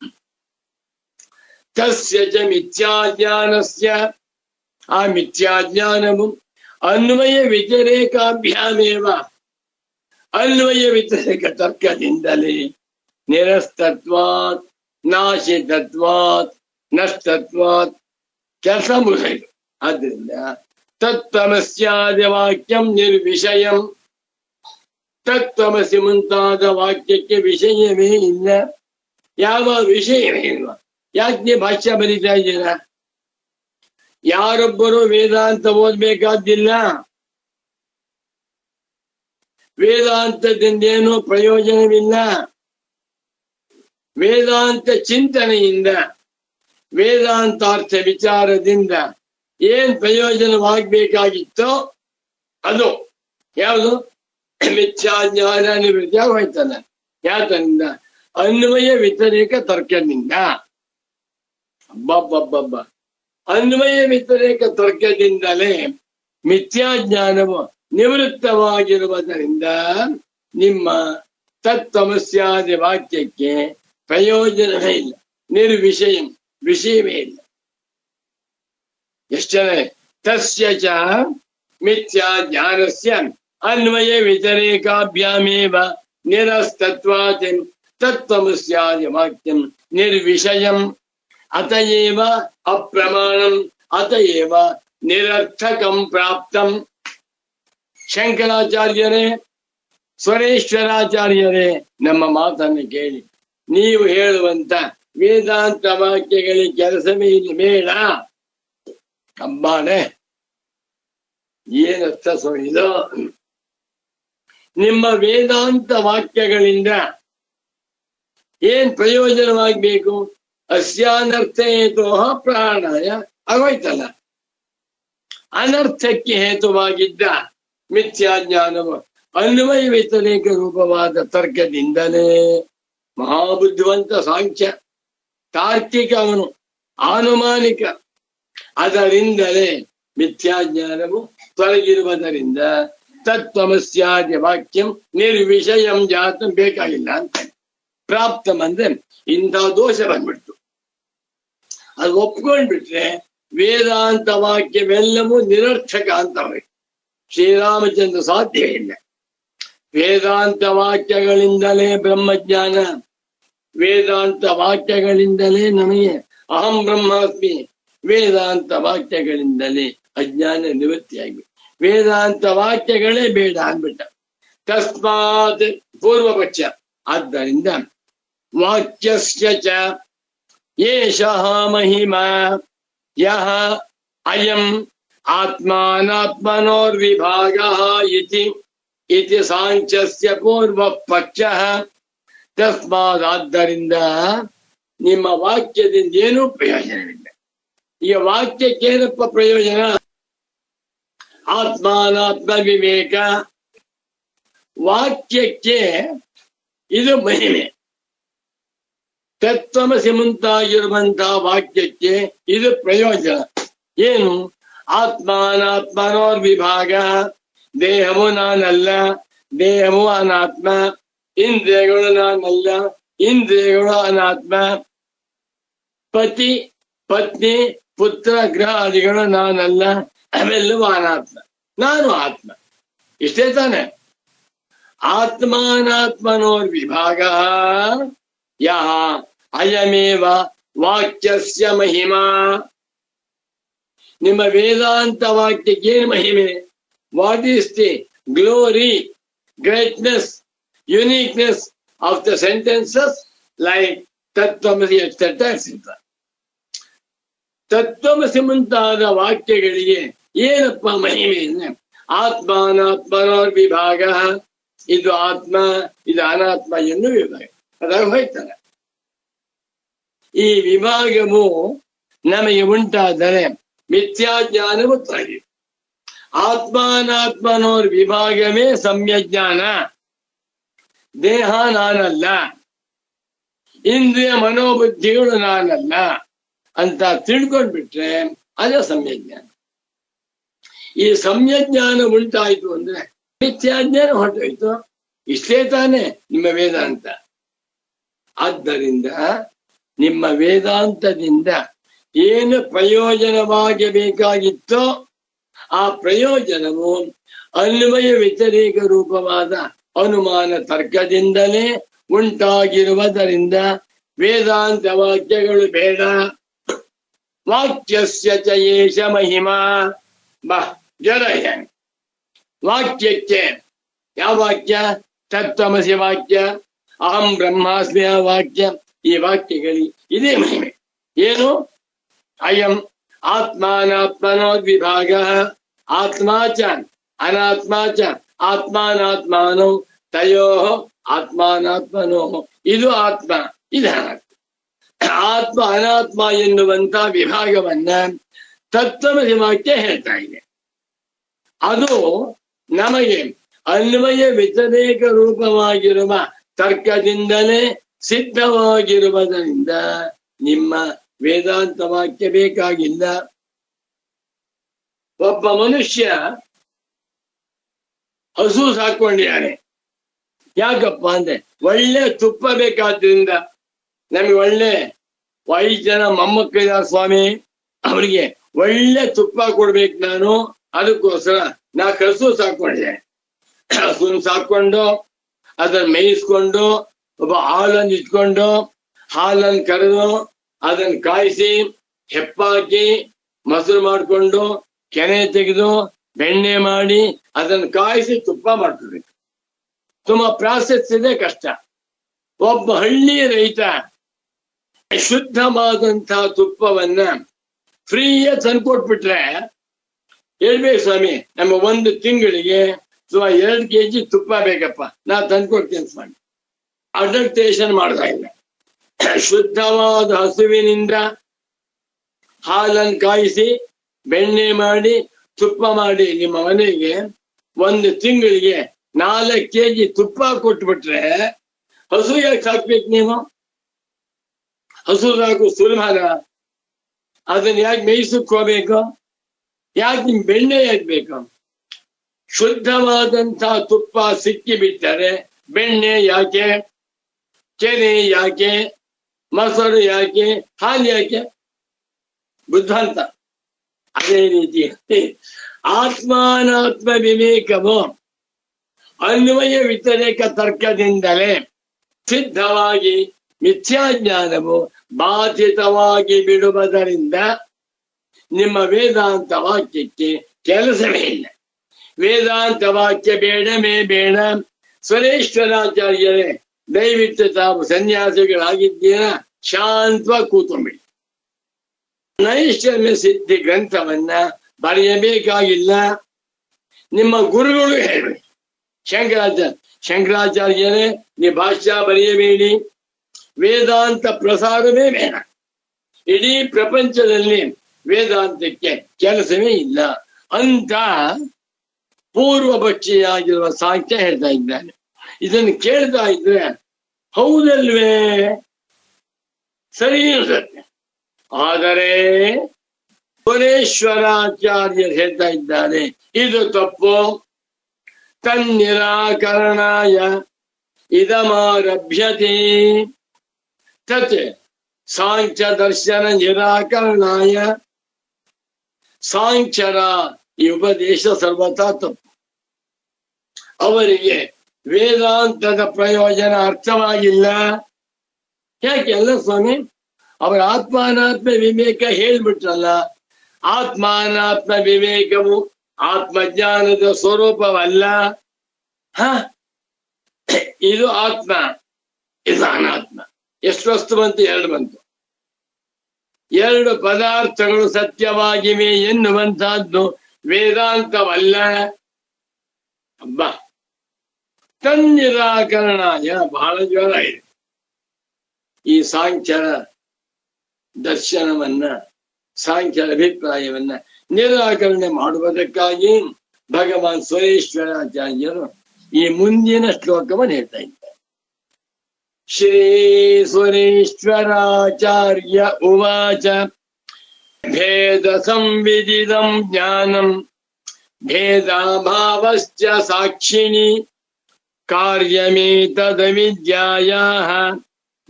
ತಸ್ಯ ಚ ಮಿಥ್ಯಾಜ್ಞಾನಸ್ಯ, ಆ ಮಿಥ್ಯಾಜ್ಞಾನವು ಅನ್ವಯ ವ್ಯತಿರೇಕಾಭ್ಯಾಮೇವ, ಅನ್ವಯ ವ್ಯತಿರೇಕ ತರ್ಕದಿಂದಲೇ ನಿರಸ್ತತ್ವಾತ್ ನಾಶಿತತ್ವಾತ್ ನಷ್ಟತ್ವಾತ್ ಕೆಲಸ ಮುಗಿದು. ಆದ್ರಿಂದ ತತ್ವಮಸ್ಯಾದಿ ವಾಕ್ಯಂ ನಿರ್ವಿಷಯಂ, ತತ್ವಮಸಿ ಮುಂತಾದ ವಾಕ್ಯಕ್ಕೆ ವಿಷಯವೇ ಇಲ್ಲ. ಯಾವ ವಿಷಯವೇ ಇಲ್ಲ. ಯಾಕೆ ಭಾಷ್ಯ ಬರೀತಾ ಇದ್ದೀರಾ? ಯಾರೊಬ್ಬರು ವೇದಾಂತ ಓದ್ಬೇಕಾದ್ದಿಲ್ಲ. ವೇದಾಂತದಿಂದೇನೂ ಪ್ರಯೋಜನವಿಲ್ಲ. ವೇದಾಂತ ಚಿಂತನೆಯಿಂದ, ವೇದಾಂತಾರ್ಥ ವಿಚಾರದಿಂದ ಏನ್ ಪ್ರಯೋಜನವಾಗಬೇಕಾಗಿತ್ತೋ ಅದು ಯಾವುದು? ಮಿಥ್ಯಾಜ್ಞಾನ ನಿವೃತ್ತಿ ಆಗೋಯ್ತಲ್ಲ. ಯಾತನಿಂದ? ಅನ್ವಯ ವ್ಯತಿರೇಕ ತರ್ಕದಿಂದ. ಅಬ್ಬಬ್ಬಬ್ಬ, ಅನ್ವಯ ವ್ಯತಿರೇಕ ತರ್ಕದಿಂದಲೇ ಮಿಥ್ಯಾಜ್ಞಾನವು ನಿವೃತ್ತವಾಗಿರುವುದರಿಂದ ನಿಮ್ಮ ತತ್ವಮಸ್ಯಾದಿ ವಾಕ್ಯಕ್ಕೆ ಪ್ರಯೋಜನವೇ ಇಲ್ಲ. ನಿರ್ವಿಷಯಂ, ವಿಷಯವೇ ಇಲ್ಲ. ಎಷ್ಟೇ ತಸ್ಯ ಚ ಮಿಥ್ಯಾಜ್ಞಾನಸ್ಯ ಅನ್ವಯ ವ್ಯತಿರೇಕಾಭ್ಯಾಮೇವ ನಿರಸ್ತತ್ವಾತ್ ತತ್ವಮಸ್ಯಾದಿ ವಾಕ್ಯಂ ನಿರ್ವಿಷಯಂ ಅತಯೇವ ಅಪ್ರಮಾಣಂ ಅತಯೇವ ನಿರರ್ಥಕಂ ಪ್ರಾಪ್ತಂ. ಶಂಕರಾಚಾರ್ಯರೇ, ಸ್ವರೇಶ್ವರಾಚಾರ್ಯರೇ, ನಮ್ಮ ಮಾತನ್ನು ಕೇಳಿ. ನೀವು ಹೇಳುವಂತ ವೇದಾಂತ ವಾಕ್ಯಗಳಿಗೆ ಕೆಲಸವೇ ಇಲ್ಲ, ಬೇಡ. ಕಂಬಾಣೆ ಏನರ್ಥ ಇದು? ನಿಮ್ಮ ವೇದಾಂತ ವಾಕ್ಯಗಳಿಂದ ಏನ್ ಪ್ರಯೋಜನವಾಗಬೇಕು? ಅಸ್ಯಾನರ್ಥ ಹೇತೋಹ ಪ್ರಾಣಾಯ ಆಗೋಯ್ತಲ್ಲ. ಅನರ್ಥಕ್ಕೆ ಹೇತುವಾಗಿದ್ದ ಮಿಥ್ಯಾಜ್ಞಾನವು ಅನ್ವಯ ವ್ಯತಿರೇಕ ರೂಪವಾದ ತರ್ಕದಿಂದಲೇ ಮಹಾಬುದ್ಧಿವಂತ ಸಾಂಖ್ಯ ತಾರ್ಕಿಕ, ಅವನು ಆನುಮಾನಿಕ. ಅದರಿಂದಲೇ ಮಿಥ್ಯಾಜ್ಞಾನವು ತೊಲಗಿರುವುದರಿಂದ ತತ್ವಮಸ್ಯಾದಿ ವಾಕ್ಯಂ ನಿರ್ವಿಷಯಂ ಜಾತಂ ಬೇಕಾಗಿಲ್ಲ ಅಂತ. ಪ್ರಾಪ್ತಂ ಅಂದ್ರೆ ಇಂಥ ದೋಷ ಬಂದ್ಬಿಡ್ತು. ಅದು ಒಪ್ಕೊಂಡ್ಬಿಟ್ರೆ ವೇದಾಂತ ವಾಕ್ಯವೆಲ್ಲವೂ ನಿರರ್ಥಕ ಅಂತ ಹೋಯ್ತು. ಶ್ರೀರಾಮಚಂದ್ರ ಸಾಧ್ಯ ಇಲ್ಲ. ವೇದಾಂತ ವಾಕ್ಯಗಳಿಂದಲೇ ಬ್ರಹ್ಮಜ್ಞಾನ, ವೇದಾಂತ ವಾಕ್ಯಗಳಿಂದಲೇ ನಮಗೆ ಅಹಂ ಬ್ರಹ್ಮಾಸ್ಮಿ, ವೇದಾಂತ ವಾಕ್ಯಗಳಿಂದಲೇ ಅಜ್ಞಾನ ನಿವೃತ್ತಿಯಾಗಿ ವೇದಾಂತ ವಾಕ್ಯಗಳೇ ಬೇಡ ಅಂದ್ಬಿಟ್ಟ. ತಸ್ಮಾತ್ ಪೂರ್ವ ಪಕ್ಷ. ಆದ್ದರಿಂದ ವಾಕ್ಯಸ್ಯ ಚ ಏಷಃ ಮಹಿಮಾ ಯಃ ಅಯಂ ಆತ್ಮಾನಾತ್ಮನೋರ್ವಿಭಾಗಃ ಇತಿ ಸಾಂಖ್ಯಸ್ಯ ಪೂರ್ವ ಪಕ್ಷಃ. ತಸ್ಮಾತ್, ಆದ್ದರಿಂದ ನಿಮ್ಮ ವಾಕ್ಯದಿಂದ ಏನೂ ಪ್ರಯೋಜನವಿಲ್ಲ. ಈಗ ವಾಕ್ಯಕ್ಕೇನಪ್ಪ ಪ್ರಯೋಜನ? ಆತ್ಮಾನಾತ್ಮ ವಿವೇಕ. ವಾಕ್ಯಕ್ಕೆ ಇದು ಮಹಿಮೆ. ತತ್ವಮಸಿ ಮುಂತಾಗಿರುವಂತಹ ವಾಕ್ಯಕ್ಕೆ ಇದು ಪ್ರಯೋಜನ. ಏನು? ಆತ್ಮಾನಾತ್ಮನೋರ್ ವಿಭಾಗ. ದೇಹವು ನಾನಲ್ಲ, ದೇಹವು ಅನಾತ್ಮ. ಇಂದ್ರಿಯಗಳು ನಾನಲ್ಲ, ಇಂದ್ರಿಯಗಳು ಅನಾತ್ಮ. ಪತಿ ಪತ್ನಿ ಪುತ್ರ ಗ್ರಹಾದಿಗಳು ನಾನಲ್ಲ, ಅವೆಲ್ಲವೂ ಅನಾತ್ಮ. ನಾನು ಆತ್ಮ. ಇಷ್ಟೇ ತಾನೆ? ಆತ್ಮಾನಾತ್ಮನೋರ್ ವಿಭಾಗ ಯಹ ಅಯಮೇವ ವಾಕ್ಯಸ್ಯ ಮಹಿಮಾ. ನಿಮ್ಮ ವೇದಾಂತ ವಾಕ್ಯಕ್ಕೆ ಏನು ಮಹಿಮೆ? What is the glory, greatness, uniqueness of the sentences like tattvamasi etcetera etcetera. ತತ್ವಮಸಿ ಮುಂತಾದ ವಾಕ್ಯಗಳಿಗೆ ಏನಪ್ಪ ಮಹಿಮೆ ಅಂದ್ರೆ ಆತ್ಮಾನಾತ್ಮನೋರ್ ವಿಭಾಗ. ಇದು ಆತ್ಮ, ಇದು ಅನಾತ್ಮ ಎನ್ನು ವಿಭಾಗ. ಅದಾಗ ಹೋಯ್ತಾರೆ. ಈ ವಿಭಾಗವು ನಮಗೆ ಉಂಟಾದರೆ ಮಿಥ್ಯಾಜ್ಞಾನ ಗೊತ್ತಾಗಿದೆ. ಆತ್ಮಾನಾತ್ಮನೋರ್ ವಿಭಾಗವೇ ಸಮ್ಯಜ್ಞಾನ. ದೇಹ ನಾನಲ್ಲ, ಇಂದ್ರಿಯ ಮನೋಬುದ್ಧಿಗಳು ನಾನಲ್ಲ ಅಂತ ತಿಳ್ಕೊಂಡ್ಬಿಟ್ರೆ ಅದೇ ಸಮ್ಯಜ್ಞಾನ. ಈ ಸಮ್ಯಜ್ಞಾನ ಉಂಟಾಯ್ತು ಅಂದ್ರೆ ಮಿಥ್ಯಾಜ್ಞಾನ ಹೊರಟೋಯ್ತು. ಇಷ್ಟೇ ತಾನೇ ನಿಮ್ಮ ವೇದಾಂತ. ಆದ್ದರಿಂದ ನಿಮ್ಮ ವೇದಾಂತದಿಂದ ಏನು ಪ್ರಯೋಜನವಾಗಬೇಕಾಗಿತ್ತೋ ಆ ಪ್ರಯೋಜನವು ಅನ್ವಯ ವ್ಯತಿರೇಕ ರೂಪವಾದ ಅನುಮಾನ ತರ್ಕದಿಂದಲೇ ಉಂಟಾಗಿರುವುದರಿಂದ ವೇದಾಂತ ವಾಕ್ಯಗಳು ಬೇಡ. ವಾಕ್ಯಸ್ಯ ಚ ಏಷ ಮಹಿಮಾ. ಜರಯ ವಾಕ್ಯಕ್ಕೆ ಯಾವ ವಾಕ್ಯ? ತತ್ವಮಸಿ ವಾಕ್ಯ, ಅಹಂ ಬ್ರಹ್ಮಾಸ್ಮಿ ವಾಕ್ಯ. ಈ ವಾಕ್ಯಗಳಿಗೆ ಇದೇ ಮಹಿಮೆ. ಏನು? ಅಯಂ ಆತ್ಮಾನಾತ್ಮನೋದ್ ವಿಭಾಗ. ಆತ್ಮಾ ಚ ಅನಾತ್ಮಾ ಚ ಆತ್ಮಾನಾತ್ಮಾನೋ ತಯೋ ಆತ್ಮಾನಾತ್ಮನೋ. ಇದು ಆತ್ಮ, ಇದು ಅನಾತ್ಮ. ಆತ್ಮ ಅನಾತ್ಮ ಎನ್ನುವಂತ ವಿಭಾಗವನ್ನ ತತ್ವಮಸಿ ವಾಕ್ಯ ಹೇಳ್ತಾ ಇದೆ. ಅದು ನಮಗೆ ಅನ್ವಯ ವ್ಯತಿರೇಕ ರೂಪವಾಗಿರುವ ತರ್ಕದಿಂದಲೇ ಸಿದ್ಧವಾಗಿರುವುದರಿಂದ ನಿಮ್ಮ ವೇದಾಂತ ವಾಕ್ಯ ಬೇಕಾಗಿಲ್ಲ. ಒಬ್ಬ ಮನುಷ್ಯ ಹಸು ಸಾಕೊಂಡಿದ್ದಾನೆ. ಯಾಕಪ್ಪ ಅಂದ್ರೆ ಒಳ್ಳೆ ತುಪ್ಪ ಬೇಕಾದ್ರಿಂದ. ನಮಗೆ ಒಳ್ಳೆ 5 ಜನ ಮೊಮ್ಮಕ್ಕಳಿದ್ದಾರೆ ಸ್ವಾಮಿ, ಅವರಿಗೆ ಒಳ್ಳೆ ತುಪ್ಪ ಕೊಡ್ಬೇಕು ನಾನು. ಅದಕ್ಕೋಸ್ಕರ 4 ಹಸು ಸಾಕೊಂಡಿದ್ದೆ. ಹಸುನ್ ಸಾಕೊಂಡು ಅದನ್ನ ಮೇಯಿಸ್ಕೊಂಡು ಒಬ್ಬ ಹಾಲನ್ನು ಇಟ್ಕೊಂಡು ಹಾಲನ್ನು ಕರೆದು ಅದನ್ನ ಕಾಯಿಸಿ ಹೆಪ್ಪಾಕಿ ಮೊಸರು ಮಾಡಿಕೊಂಡು ಕೆನೆ ತೆಗೆದು ಬೆಣ್ಣೆ ಮಾಡಿ ಅದನ್ನು ಕಾಯಿಸಿ ತುಪ್ಪ ಮಾಡ್ಕೊಳ್ಬೇಕು. ತುಂಬಾ ಪ್ರಾಸೆಸ್ ಇದೆ, ಕಷ್ಟ. ಒಬ್ಬ ಹಳ್ಳಿ ರೈತ ಶುದ್ಧವಾದಂತಹ ತುಪ್ಪವನ್ನ ಫ್ರೀಯಾಗಿ ತಂದ್ಕೊಟ್ಬಿಟ್ರೆ ಹೇಳ್ಬೇಕು ಸ್ವಾಮಿ, ನಮ್ಮ 1 ತಿಂಗಳಿಗೆ 2 kg ತುಪ್ಪ ಬೇಕಪ್ಪ, ನಾ ತಂದ್ಕೊಡ್ತೇನೆ ಸ್ವಾಮಿ. ಅಡಲ್ಟ್ರೇಷನ್ ಮಾಡ್ತಾ ಇಲ್ಲ. ಶುದ್ಧವಾದ ಹಸುವಿನಿಂದ ಹಾಲನ್ನು ಕಾಯಿಸಿ ಬೆಣ್ಣೆ ಮಾಡಿ ತುಪ್ಪ ಮಾಡಿ ನಿಮ್ಮ ಮನೆಗೆ 1 ತಿಂಗಳಿಗೆ 4 kg ತುಪ್ಪ ಕೊಟ್ಬಿಟ್ರೆ ಹಸು ಯಾಕೆ ಸಾಕ್ಬೇಕು ನೀವು? ಹಸು ಸಾಕು ಸುಲಭನ? ಅದನ್ನ ಯಾಕೆ ಮೇಯಿಸಕ್ ಹೋಗ್ಬೇಕು? ಯಾಕೆ ನಿಮ್ ಬೆಣ್ಣೆ ಯಾಕೆ ಬೇಕು? ಶುದ್ಧವಾದಂತಹ ತುಪ್ಪ ಸಿಕ್ಕಿ ಬಿಟ್ಟರೆ ಬೆಣ್ಣೆ ಯಾಕೆ, ಕೆನೆ ಯಾಕೆ, ಮೊಸರು ಯಾಕೆ, ಹಾಲು ಯಾಕೆ? ಬುದ್ಧಾಂತ. ಅದೇ ರೀತಿ ಆತ್ಮಾನಾತ್ಮ ವಿವೇಕವು ಅನ್ವಯ ವ್ಯತಿರೇಕ ತರ್ಕದಿಂದಲೇ ಸಿದ್ಧವಾಗಿ ಮಿಥ್ಯಾಜ್ಞಾನವು ಬಾಧಿತವಾಗಿ ಬಿಡುವುದರಿಂದ ನಿಮ್ಮ ವೇದಾಂತ ವಾಕ್ಯಕ್ಕೆ ಕೆಲಸವೇ ಇಲ್ಲ. ವೇದಾಂತ ವಾಕ್ಯ ಬೇಡವೇ ಬೇಡ. ಸ್ವರೇಶ್ವರಾಚಾರ್ಯರೇ, ದಯವಿಟ್ಟು ತಾವು ಸನ್ಯಾಸಿಗಳಾಗಿದ್ದೀರಾ, ಶಾಂತವಾಗಿ ಕೂತ್ಕೊಂಡ್ಬಿಡಿ. ನೈಷ್ಕರ್ಮ್ಯ ಸಿದ್ಧಿ ಗ್ರಂಥವನ್ನ ಬರೆಯಬೇಕಾಗಿಲ್ಲ. ನಿಮ್ಮ ಗುರುಗಳು ಹೇಳಿ, ಶಂಕರಾಚಾರ್ಯರೇ ನೀವು ಭಾಷ್ಯ ಬರೆಯಬೇಡಿ, ವೇದಾಂತ ಪ್ರಸಾರವೇ ಬೇಡ. ಇಡೀ ಪ್ರಪಂಚದಲ್ಲಿ ವೇದಾಂತಕ್ಕೆ ಕೆಲಸವೇ ಇಲ್ಲ ಅಂತ ಪೂರ್ವ ಪಕ್ಷಿಯಾಗಿರುವ ಸಾಂಖ್ಯ ಹೇಳ್ತಾ ಇದ್ದಾನೆ. ಇದನ್ನು ಕೇಳ್ತಾ ಇದ್ರೆ ಹೌದಲ್ವೇ, ಸರಿ ಅನ್ಸುತ್ತೆ. ಆದರೆ ಸುರೇಶ್ವರಾಚಾರ್ಯರು ಹೇಳ್ತಾ ಇದ್ದಾರೆ ಇದು ತಪ್ಪು. ತನ್ನಿರಾಕರಣಾಯ ಇದಮಾರಭ್ಯತೆ ತತ್ ಸಾಂಖ್ಯ ದರ್ಶನ ನಿರಾಕರಣಾಯ. ಸಾಂಖ್ಯರ ಈ ಉಪದೇಶ ಸರ್ವತಾ ತಪ್ಪು. ಅವರಿಗೆ ವೇದಾಂತದ ಪ್ರಯೋಜನ ಅರ್ಥವಾಗಿಲ್ಲ. ಯಾಕೆಲ್ಲ ಸ್ವಾಮಿ, ಅವರ ಆತ್ಮಾನಾತ್ಮ ವಿವೇಕ ಹೇಳ್ಬಿಟ್ರಲ್ಲ. ಆತ್ಮಾನಾತ್ಮ ವಿವೇಕವು ಆತ್ಮಜ್ಞಾನದ ಸ್ವರೂಪವಲ್ಲ. ಇದು ಆತ್ಮ, ಇದು ಅನಾತ್ಮ. ಎಷ್ಟು ವಸ್ತು ಬಂತು? ಎರಡು ಬಂತು. ಎರಡು ಪದಾರ್ಥಗಳು ಸತ್ಯವಾಗಿವೆ ಎನ್ನುವಂತಹದ್ದು ವೇದಾಂತವಲ್ಲ. ಅಬ್ಬಾ, ತನ್ನಿರಾಕರಣಾಯ ಬಹಳ ಜ್ವರ ಇದೆ. ಈ ಸಾಂಖ್ಯರ ದರ್ಶನವನ್ನ, ಸಾಂಖ್ಯರ ಅಭಿಪ್ರಾಯವನ್ನ ನಿರಾಕರಣೆ ಮಾಡುವುದಕ್ಕಾಗಿ ಭಗವಾನ್ ಸುರೇಶ್ವರಾಚಾರ್ಯರು ಈ ಮುಂದಿನ ಶ್ಲೋಕವನ್ನು ಹೇಳ್ತಾ ಇದ್ದಾರೆ. ಶ್ರೀ ಸುರೇಶ್ವರಾಚಾರ್ಯ ಉವಾಚ ಭೇದ ಸಂವಿದಿದಂ ಜ್ಞಾನಂ ಭೇದಾಭಾವಶ್ಚ ಸಾಕ್ಷಿಣಿ ಕಾರ್ಯಮೇತದವಿದ್ಯಾಯಾಃ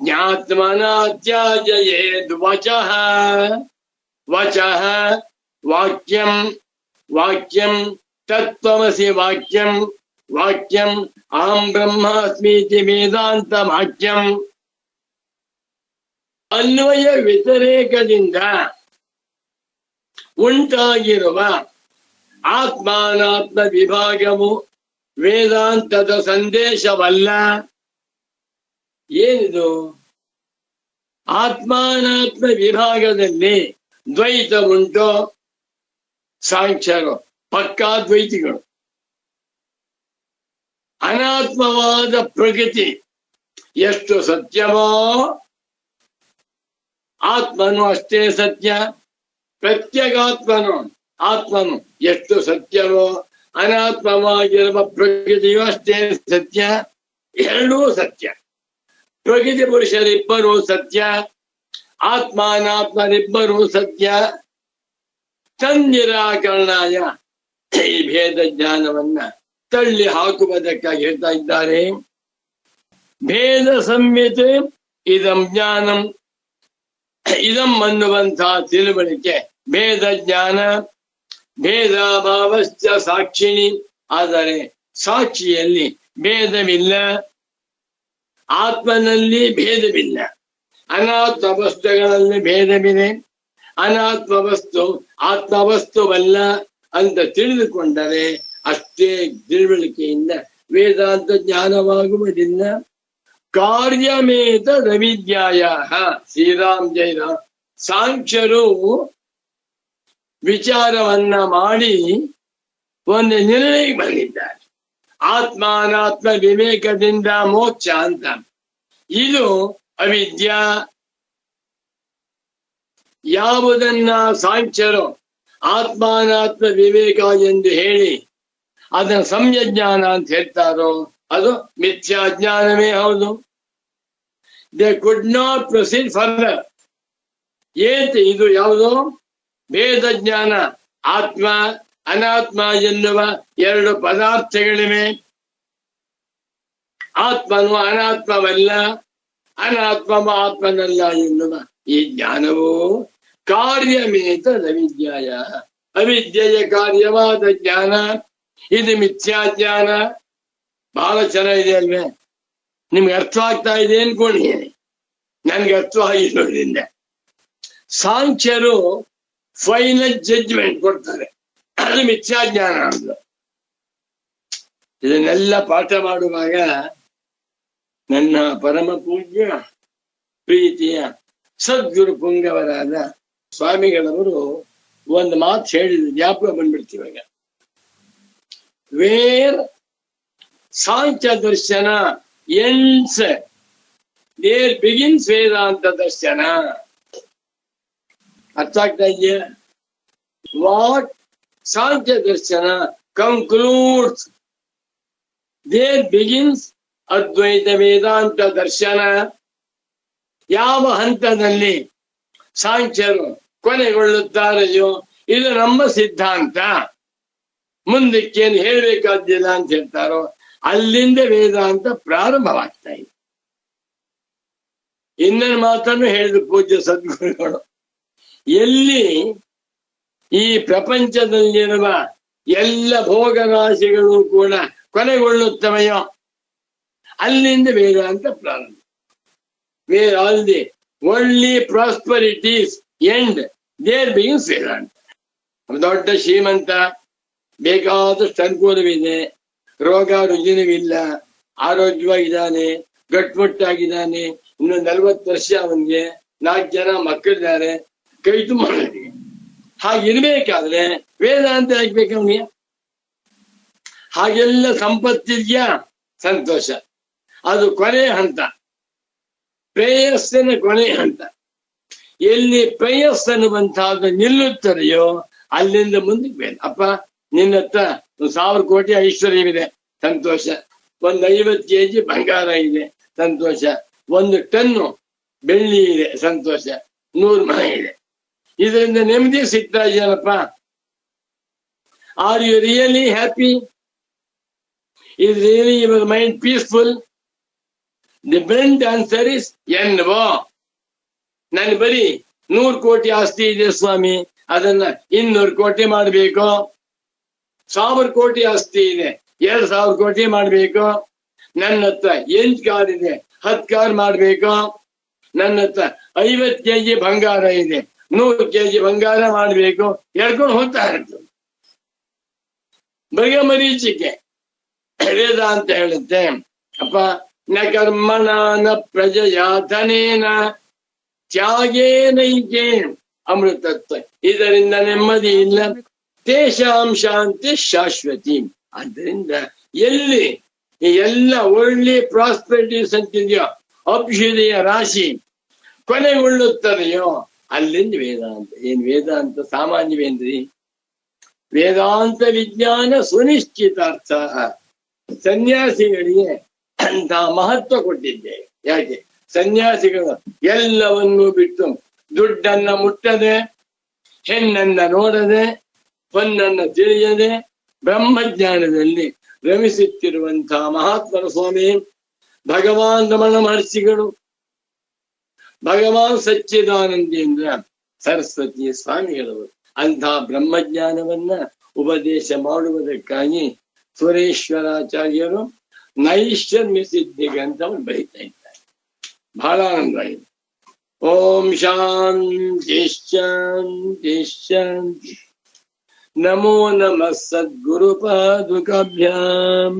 ಜ್ಞಾತ್ಮನಾ ತ್ಯಾಜಯೇದ್ ವಚಃ. ವಚಃ ವಾಕ್ಯಂ, ವಾಕ್ಯಂ ತತ್ವಮಸಿ ವಾಕ್ಯಂ, ವಾಕ್ಯಂ ಅಹಂ ಬ್ರಹ್ಮಾಸ್ಮೀತಿ ವೇದಾಂತ ವಾಕ್ಯಂ. ಅನ್ವಯ ವ್ಯತಿರೇಕದಿಂದ ಉಂಟಾಗಿರುವ ಆತ್ಮಾನಾತ್ಮ ವಿಭಾಗವು ವೇದಾಂತದ ಸಂದೇಶವಲ್ಲ. ಏನಿದು? ಆತ್ಮಾನಾತ್ಮ ವಿಭಾಗದಲ್ಲಿ ದ್ವೈತ ಉಂಟು. ಸಾಂಖ್ಯರು ಪಕ್ಕಾ ದ್ವೈತಿಗಳು. ಅನಾತ್ಮವಾದ ಪ್ರಕೃತಿ ಎಷ್ಟು ಸತ್ಯವೋ ಆತ್ಮನು ಅಷ್ಟೇ ಸತ್ಯ. ಪ್ರತ್ಯಗಾತ್ಮನು ಆತ್ಮನು ಎಷ್ಟು ಸತ್ಯವೋ ಅನಾತ್ಮವಾಗಿರುವ ಪ್ರಕೃತಿಯು ಅಷ್ಟೇ ಸತ್ಯ. ಎರಡೂ ಸತ್ಯ. ಪ್ರಕೃತಿ ಪುರುಷರಿಬ್ಬರೂ ಸತ್ಯ, ಆತ್ಮಾನಾತ್ಮರಿಬ್ಬರೂ ಸತ್ಯ. ತನ್ನಿರಾಕರಣಾಯ ಈ ಭೇದ ಜ್ಞಾನವನ್ನ ತಳ್ಳಿ ಹಾಕುವುದಕ್ಕಾಗಿ ಹೇಳ್ತಾ ಇದ್ದಾರೆ. ಭೇದ ಸಂಹಿತೆ ಇದಂ ಜ್ಞಾನಂ. ಇದಂ ಅನ್ನುವಂತಹ ತಿಳುವಳಿಕೆ ಭೇದ ಜ್ಞಾನ. ಭೇದಾಭಾವಶ್ಚ ಸಾಕ್ಷಿಣಿ. ಆದರೆ ಸಾಕ್ಷಿಯಲ್ಲಿ ಭೇದವಿಲ್ಲ, ಆತ್ಮನಲ್ಲಿ ಭೇದವಿಲ್ಲ. ಅನಾತ್ಮ ವಸ್ತುಗಳಲ್ಲಿ ಭೇದವಿದೆ. ಅನಾತ್ಮ ವಸ್ತು ಆತ್ಮವಸ್ತುವಲ್ಲ ಅಂತ ತಿಳಿದುಕೊಂಡರೆ ಅಷ್ಟೇ ತಿಳುವಳಿಕೆಯಿಂದ ವೇದಾಂತ ಜ್ಞಾನವಾಗುವುದಿಲ್ಲ. ಕಾರ್ಯಮೇತ ರವಿದ್ಯಾಯ. ಶ್ರೀರಾಮ್ ಜಯರಾಮ್. ಸಾಂಖ್ಯರು ವಿಚಾರವನ್ನ ಮಾಡಿ ಒಂದು ನಿರ್ಣಯಕ್ಕೆ ಬಂದಿದ್ದಾರೆ. ಆತ್ಮಾನಾತ್ಮ ವಿವೇಕದಿಂದ ಮೋಕ್ಷ ಅಂತ. ಇದು ಅವಿದ್ಯಾ. ಯಾವುದನ್ನ ಸಾಂಖ್ಯರು ಆತ್ಮಾನಾತ್ಮ ವಿವೇಕ ಎಂದು ಹೇಳಿ ಅದನ್ನ ಸಮ್ಯಜ್ಞಾನ ಅಂತ ಹೇಳ್ತಾರೋ ಅದು ಮಿಥ್ಯಾಜ್ಞಾನವೇ ಹೌದು. They could not proceed further. ಇದು ಯಾವುದು? ಭೇದ ಜ್ಞಾನ. ಆತ್ಮ ಅನಾತ್ಮ ಎನ್ನುವ ಎರಡು ಪದಾರ್ಥಗಳಿವೆ. ಆತ್ಮನು ಅನಾತ್ಮವಲ್ಲ, ಅನಾತ್ಮ ಆತ್ಮನಲ್ಲ ಎನ್ನುವ ಈ ಜ್ಞಾನವು ಕಾರ್ಯಮೇತ ಅವಿದ್ಯಾಯ. ಅವಿದ್ಯೆಯ ಕಾರ್ಯವಾದ ಜ್ಞಾನ. ಇದು ಮಿಥ್ಯಾಜ್ಞಾನ. ಬಹಳ ಚೆನ್ನಾಗಿದೆ ಅಲ್ವೇ? ನಿಮ್ಗೆ ಅರ್ಥವಾಗ್ತಾ ಇದೆ ಅನ್ಕೊಂಡಿದ್ದೀನಿ. ನನ್ಗೆ ಅರ್ಥವಾಗಿರೋದ್ರಿಂದ ಸಾಂಖ್ಯರು ಫೈನಲ್ ಜಡ್ಜ್ಮೆಂಟ್ ಕೊಡ್ತಾರೆ. ಅದು ಮಿಥ್ಯಾಜ್ಞಾನ ಅಂತ. ಇದನ್ನೆಲ್ಲ ಪಾಠ ಮಾಡುವಾಗ ನನ್ನ ಪರಮ ಪೂಜ್ಯ ಪ್ರೀತಿಯ ಸದ್ಗುರು ಪುಂಗವರಾದ ಸ್ವಾಮಿಗಳವರು ಒಂದು ಮಾತು ಹೇಳಿದ್ರು, ಜ್ಞಾಪಕ ಬಂದ್ಬಿಡ್ತೀವಾಗ. ವೇರ್ ಸಾಂಖ್ಯ ದರ್ಶನ ends, there begins ವೇದಾಂತ ದರ್ಶನ. ಅರ್ಥ ಆಗ್ತಾ ಇದೆಯಾ? what Sankhya Darshana concludes. There begins Advaita Vedanta Darshana. ಯಾವ ಹಂತದಲ್ಲಿ ಸಾಂಖ್ಯರು ಕೊನೆಗೊಳ್ಳುತ್ತಾರೆಯೋ ಇದು ನಮ್ಮ ಸಿದ್ಧಾಂತ, ಮುಂದಕ್ಕೇನು ಹೇಳಬೇಕಾದ್ದಿಲ್ಲ ಅಂತ ಹೇಳ್ತಾರೋ ಅಲ್ಲಿಂದ ವೇದಾಂತ ಪ್ರಾರಂಭವಾಗ್ತಾ ಇದೆ. ಇನ್ನೊಂದು ಮಾತನ್ನು ಹೇಳಿದ ಪೂಜ್ಯ ಸದ್ಗುರುಗಳು, ಎಲ್ಲಿ ಈ ಪ್ರಪಂಚದಲ್ಲಿರುವ ಎಲ್ಲ ಭೋಗರಾಶಿಗಳು ಕೂಡ ಕೊನೆಗೊಳ್ಳುತ್ತವೆಯೋ ಅಲ್ಲಿಂದ ವೇದಾಂತ ಪ್ರಾರಂಭ. Where all the worldly prosperities end, there begins ವೇದಾಂತ. ದೊಡ್ಡ ಶ್ರೀಮಂತ, ಬೇಕಾದಷ್ಟು ಅನುಕೂಲವಿದೆ, ರೋಗ ರುಜಿನವಿಲ್ಲ, ಆರೋಗ್ಯವಾಗಿದ್ದಾನೆ, ಗಟ್ಮುಟ್ಟಾಗಿದ್ದಾನೆ, ಇನ್ನು 40 ವರ್ಷ ಅವನಿಗೆ 4 ಜನ ಮಕ್ಕಳಿದ್ದಾರೆ, ಕೈ ತುಂಬ ಹಾಗಿರ್ಬೇಕಾದ್ರೆ ವೇದಾಂತ ಆಗ್ಬೇಕು ಅವನಿಗೆ. ಹಾಗೆಲ್ಲ ಸಂಪತ್ತಿದ್ಯಾ, ಸಂತೋಷ, ಅದು ಕೊನೆ ಹಂತ, ಪ್ರೇಯಸ್ಸಿನ ಕೊನೆ ಹಂತ. ಎಲ್ಲಿ ಪ್ರೇಯಸ್ಸನ್ನುವಂತಹದ್ದು ನಿಲ್ಲುತ್ತದೆಯೋ ಅಲ್ಲಿಂದ ಮುಂದಕ್ಕೆ ಬೇಡ. ಅಪ್ಪ ನಿನ್ನ ಹತ್ರ 1000 ಕೋಟಿ ಐಶ್ವರ್ಯವಿದೆ, ಸಂತೋಷ. 50 kg ಬಂಗಾರ ಇದೆ, ಸಂತೋಷ. 1 ಟನ್ನು ಬೆಳ್ಳಿ ಇದೆ, ಸಂತೋಷ. 100 ಮನೆ ಇದೆ, ಇದರಿಂದ ನೆಮ್ಮದಿ ಸಿಗ್ತಾ ಇದೆಯಲ್ಲಪ್ಪ. Are you really happy? Is really your mind peaceful? The blunt answer is no. ನನ್ ಬರೀ 100 ಕೋಟಿ ಆಸ್ತಿ ಇದೆ ಸ್ವಾಮಿ, ಅದನ್ನ 200 ಕೋಟಿ ಮಾಡ್ಬೇಕು. 1000 ಕೋಟಿ ಆಸ್ತಿ ಇದೆ, 2000 ಕೋಟಿ ಮಾಡ್ಬೇಕು. ನನ್ನ ಹತ್ರ 8 ಕಾರ್ ಇದೆ, 10 ಕಾರ್ ಮಾಡ್ಬೇಕು. ನನ್ನ ಹತ್ರ 50 kg ಬಂಗಾರ ಇದೆ, 100 kg ಬಂಗಾರ ಮಾಡ್ಬೇಕು. ಹೇಳ್ಕೊಂಡು ಹೋಗ್ತಾ ಇರ್ತದೆ. ಬಗೆಮರೀಚಿಕೆ ವೇದಾಂತ ಹೇಳುತ್ತೆ, ಅಪ್ಪ ನ ಕರ್ಮಣ ನ ಪ್ರಜಯಾ ಧನೇನ ತ್ಯಾಗೇನೈಕೆ ಅಮೃತತ್ವ, ಇದರಿಂದ ನೆಮ್ಮದಿ ಇಲ್ಲ. ತೇಷಾಂ ಶಾಂತಿ ಶಾಶ್ವತಿ. ಆದ್ದರಿಂದ ಎಲ್ಲಿ ಈ ಎಲ್ಲ ಒಳ್ಳೆ ಪ್ರಾಸ್ಪೆರಿಟೀಸ್ ಅಂತಿದೆಯೋ, ಅಭ್ಯುದಯ ರಾಶಿ ಕೊನೆಗೊಳ್ಳುತ್ತದೆಯೋ ಅಲ್ಲಿಂದ ವೇದಾಂತ. ಏನ್ ವೇದಾಂತ ಸಾಮಾನ್ಯವೇನ್ರಿ? ವೇದಾಂತ ವಿಜ್ಞಾನ ಸುನಿಶ್ಚಿತಾರ್ಥ. ಸನ್ಯಾಸಿಗಳಿಗೆ ಅಂತ ಮಹತ್ವ ಕೊಟ್ಟಿದ್ದೇವೆ. ಯಾಕೆ? ಸನ್ಯಾಸಿಗಳು ಎಲ್ಲವನ್ನೂ ಬಿಟ್ಟು ದುಡ್ಡನ್ನ ಮುಟ್ಟದೆ, ಹೆಣ್ಣನ್ನ ನೋಡದೆ, ಹೊನ್ನನ್ನ ತಿಳಿಯದೆ ಬ್ರಹ್ಮಜ್ಞಾನದಲ್ಲಿ ರಮಿಸುತ್ತಿರುವಂತಹ ಮಹಾತ್ಮರ ಸ್ವಾಮಿ ಭಗವಾನ್ ರಮಣ ಮಹರ್ಷಿಗಳು, ಭಗವಾನ್ ಸಚ್ಚಿದಾನಂದೇಂದ್ರ ಸರಸ್ವತಿ ಸ್ವಾಮಿಗಳವರು ಅಂತಹ ಬ್ರಹ್ಮಜ್ಞಾನವನ್ನ ಉಪದೇಶ ಮಾಡುವುದಕ್ಕಾಗಿ ಸುರೇಶ್ವರಾಚಾರ್ಯರು ನೈಷ್ಕರ್ಮ್ಯ ಸಿದ್ಧಿ ಗ್ರಂಥವನ್ನು ಬರೀತಾ ಇದ್ದಾರೆ. ಬಹಳ ಆನಂದ ಆಗಿದೆ. ಓಂ ಶಾಂತಿ ಶಾಂತಿ ಶಾಂತಿ. ನಮೋ ನಮಃ ಸದ್ಗುರು ಪಾದುಕಾಭ್ಯಾಂ.